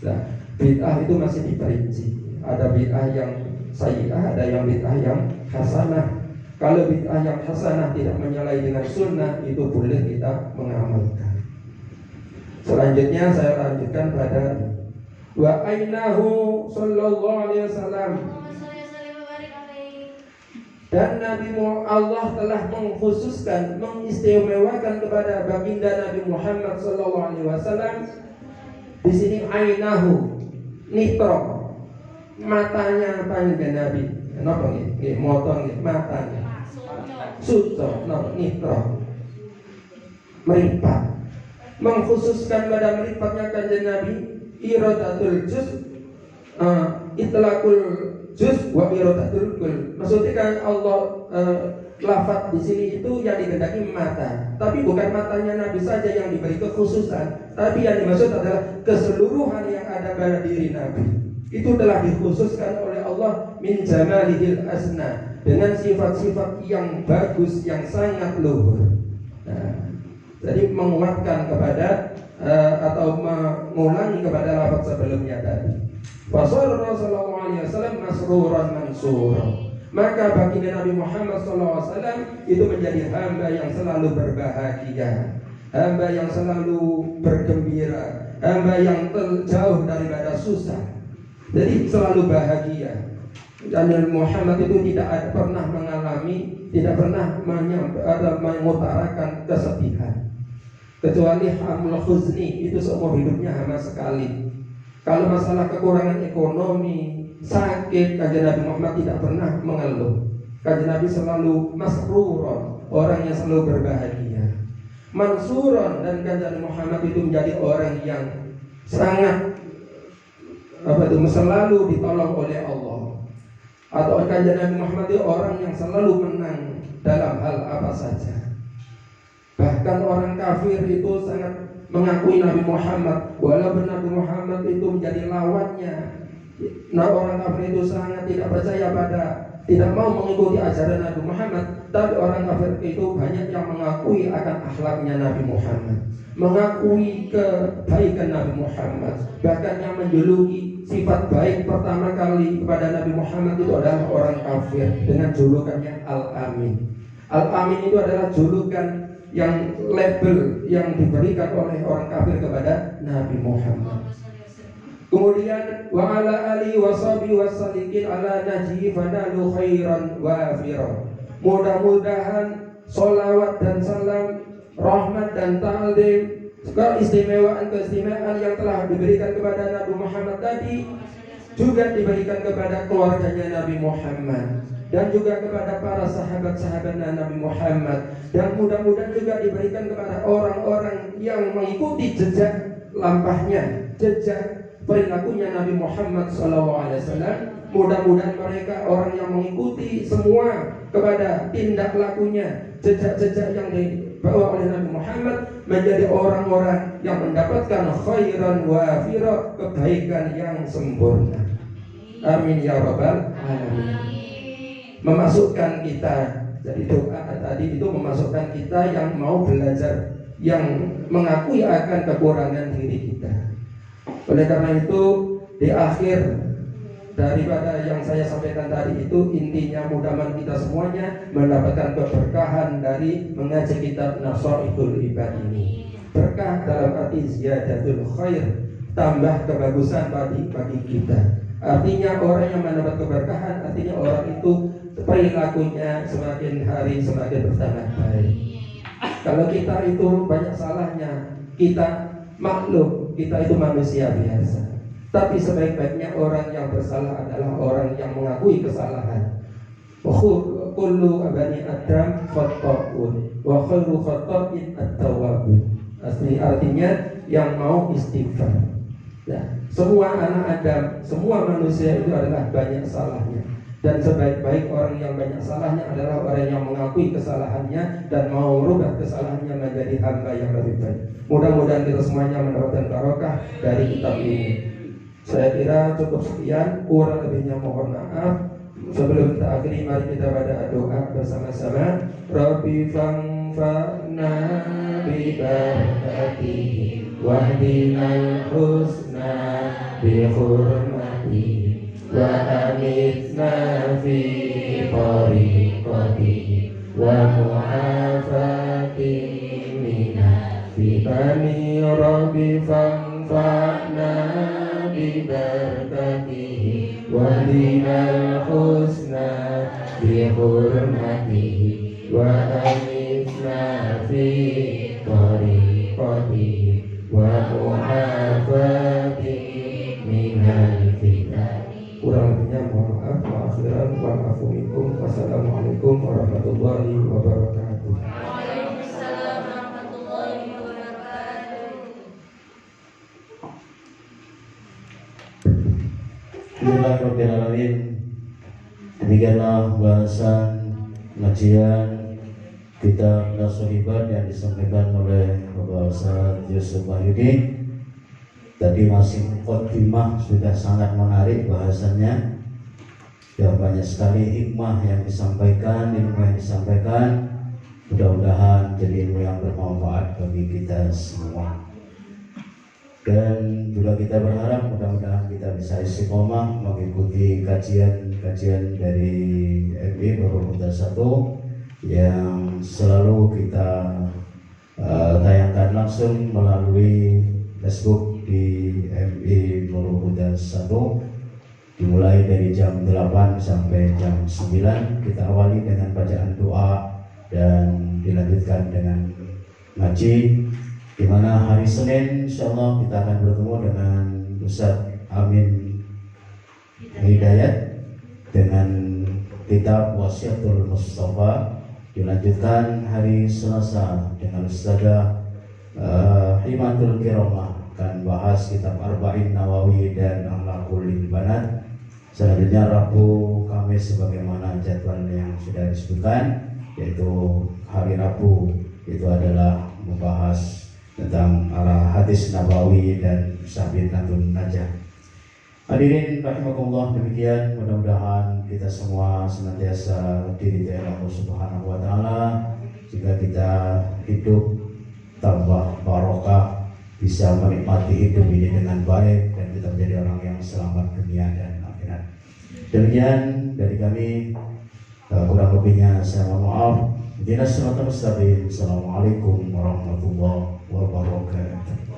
Nah, bid'ah itu masih diperinci. Ada bid'ah yang sayyi'ah, ada yang bid'ah yang hasanah. Kalau bid'ah yang hasanah tidak menyalahi dengan sunnah, itu boleh kita mengamalkan. Selanjutnya saya lanjutkan pada wa ainahu sallallahu alaihi wasallam. Dan Nabi Allah telah mengkhususkan, mengistimewakan kepada baginda Nabi Muhammad sallallahu alaihi wasallam. Di sini ainahu, nitro, matanya panjang Nabi. Napa nggih? Motong nggih, matanya. Suco, nitro. Meripat. Mengkhususkan pada meripatnya kanjeng Nabi, iradatul juz, itlaqul juz wa iradatul kul. Maksudnya kan Allah lafaz di sini itu yang dikehendaki mata, tapi bukan matanya Nabi saja yang diberi kekhususan, tapi yang dimaksud adalah keseluruhan yang ada pada diri Nabi. Itu telah dikhususkan oleh Allah min jamalihil asna, dengan sifat-sifat yang bagus, yang sangat luhur. Nah, jadi menguatkan kepada atau mengulangi kepada lafaz sebelumnya tadi. Rasulullah sallallahu alaihi wasallam masruran mansura. Maka baginda Nabi Muhammad sallallahu alaihi wasallam itu menjadi hamba yang selalu berbahagia, hamba yang selalu bergembira, hamba yang jauh daripada susah. Jadi selalu bahagia. Dan Nabi Muhammad itu tidak pernah mengalami, tidak pernah mengutarakan kesedihan, kecuali hamil khuzni, itu seumur hidupnya hanya sekali. Kalau masalah kekurangan ekonomi, sakit, kanjeng Nabi Muhammad tidak pernah mengeluh. Kanjeng Nabi selalu masruron, orang yang selalu berbahagia. Mansuron, dan kanjeng Nabi Muhammad itu menjadi orang yang sangat selalu ditolong oleh Allah. Atau kanjeng Nabi Muhammad itu orang yang selalu menang dalam hal apa saja. Bahkan orang kafir itu sangat mengakui Nabi Muhammad, walaupun Nabi Muhammad itu menjadi lawannya. Nah, orang kafir itu sangat tidak percaya tidak mau mengikuti ajaran Nabi Muhammad, tapi orang kafir itu banyak yang mengakui akan akhlaknya Nabi Muhammad, mengakui kebaikan Nabi Muhammad. Bahkan yang menjuluki sifat baik pertama kali kepada Nabi Muhammad itu adalah orang kafir dengan julukannya Al-Amin. Al-Amin itu adalah julukan yang label yang diberikan oleh orang kafir kepada Nabi Muhammad. Kemudian wa ala ali washabi wasalikin ala najhi fanalu khairan wafira. Mudah-mudahan solawat dan salam, rahmat dan ta'lim, keistimewaan yang telah diberikan kepada Nabi Muhammad tadi juga diberikan kepada keluarganya Nabi Muhammad, dan juga kepada para sahabat-sahabat Nabi Muhammad, dan mudah-mudahan juga diberikan kepada orang-orang yang mengikuti jejak lampahnya, jejak perilakunya Nabi Muhammad SAW. Mudah-mudahan mereka orang yang mengikuti semua kepada tindak lakunya, jejak-jejak yang dibawa oleh Nabi Muhammad, menjadi orang-orang yang mendapatkan khairan wafira, kebaikan yang sempurna. Amin ya rabbal alamin. Memasukkan kita, jadi doa tadi itu memasukkan kita yang mau belajar, yang mengakui akan kekurangan diri kita. Oleh karena itu, di akhir daripada yang saya sampaikan tadi itu, intinya mudah-mudahan kita semuanya mendapatkan keberkahan dari mengaji kitab Nashaihul Ibad ini. Berkah dalam arti ziyadatul khair, tambah kebagusan bagi kita. Artinya orang yang mendapat keberkahan, artinya orang itu perilakunya semakin hari semakin bertambah baik. Kalau kita itu banyak salahnya, kita maklum, kita itu manusia biasa. Tapi sebaik-baiknya orang yang bersalah adalah orang yang mengakui kesalahan. Kullu bani Adam khata'un wa khairu khata'in at-tawwabun. Asli artinya yang mau istighfar. Nah, semua anak Adam, semua manusia itu adalah banyak salahnya. Dan sebaik-baik orang yang banyak salahnya adalah orang yang mengakui kesalahannya dan mau merubah kesalahannya menjadi hamba yang lebih baik. Mudah-mudahan kita semuanya mendapatkan barokah dari kitab ini. Saya kira cukup sekian, kurang lebihnya mohon maaf. Sebelum kita akhiri, mari kita pada doa bersama-sama. Rabbi fa'na bi barakatihi wahdinal husna bi hurmatihi wa amitna fi tariqatihi wa mu'afatihi minal fitani. Rabbi fa'na bi barakatihi wahdinal husna bi hurmatihi wa amitna fi tariqatihi wa mu'afatihi minal fitani. Kurang lebihnya mohon maaf. Wa akhiran wa afu minkum. Wassalamualaikum warahmatullahi wabarakatuh. Waalaikumsalam warahmatullahi wabarakatuh. Bismillahirrahmanirrahim. Demikianlah bahasan kajian kitab Nasuhibat yang disampaikan oleh Bapak Ustaz Yusuf Wahyudi. Tadi masih khotimah, sudah sangat menarik bahasannya. Ya, banyak sekali hikmah yang disampaikan, ilmu yang disampaikan. Mudah-mudahan jadi ilmu yang bermanfaat bagi kita semua. Dan juga kita berharap mudah-mudahan kita bisa istiqomah mengikuti kajian-kajian dari MI Nurul Huda 1 yang selalu kita tayangkan langsung melalui Facebook di MI Nurul Huda 1, dimulai dari jam 8 sampai jam 9. Kita awali dengan bacaan doa dan dilanjutkan dengan ngaji, di mana hari Senin insyaallah kita akan bertemu dengan Ustaz Amin Hidayat dengan kitab Wasiatul Mustafa. Dilanjutkan hari Selasa dengan Ustazah Himatul Kiromah akan bahas kitab Arba'in Nawawi dan Akhlaqul Banat. Selanjutnya Rabu Kamis sebagaimana jadwal yang sudah disebutkan, yaitu hari Rabu itu adalah membahas tentang arah hadis Nabawi dan Sabitun Najah. Hadirin rahimakumullah, demikian mudah-mudahan kita semua senantiasa diridhai Allah Subhanahu wa taala, jika kita hidup tambah barokah, bisa menikmati hidup ini dengan baik dan kita menjadi orang yang selamat dunia dan akhirat. Demikian dari kami, kurang lebihnya saya mohon maaf. Assalamualaikum warahmatullahi wabarakatuh.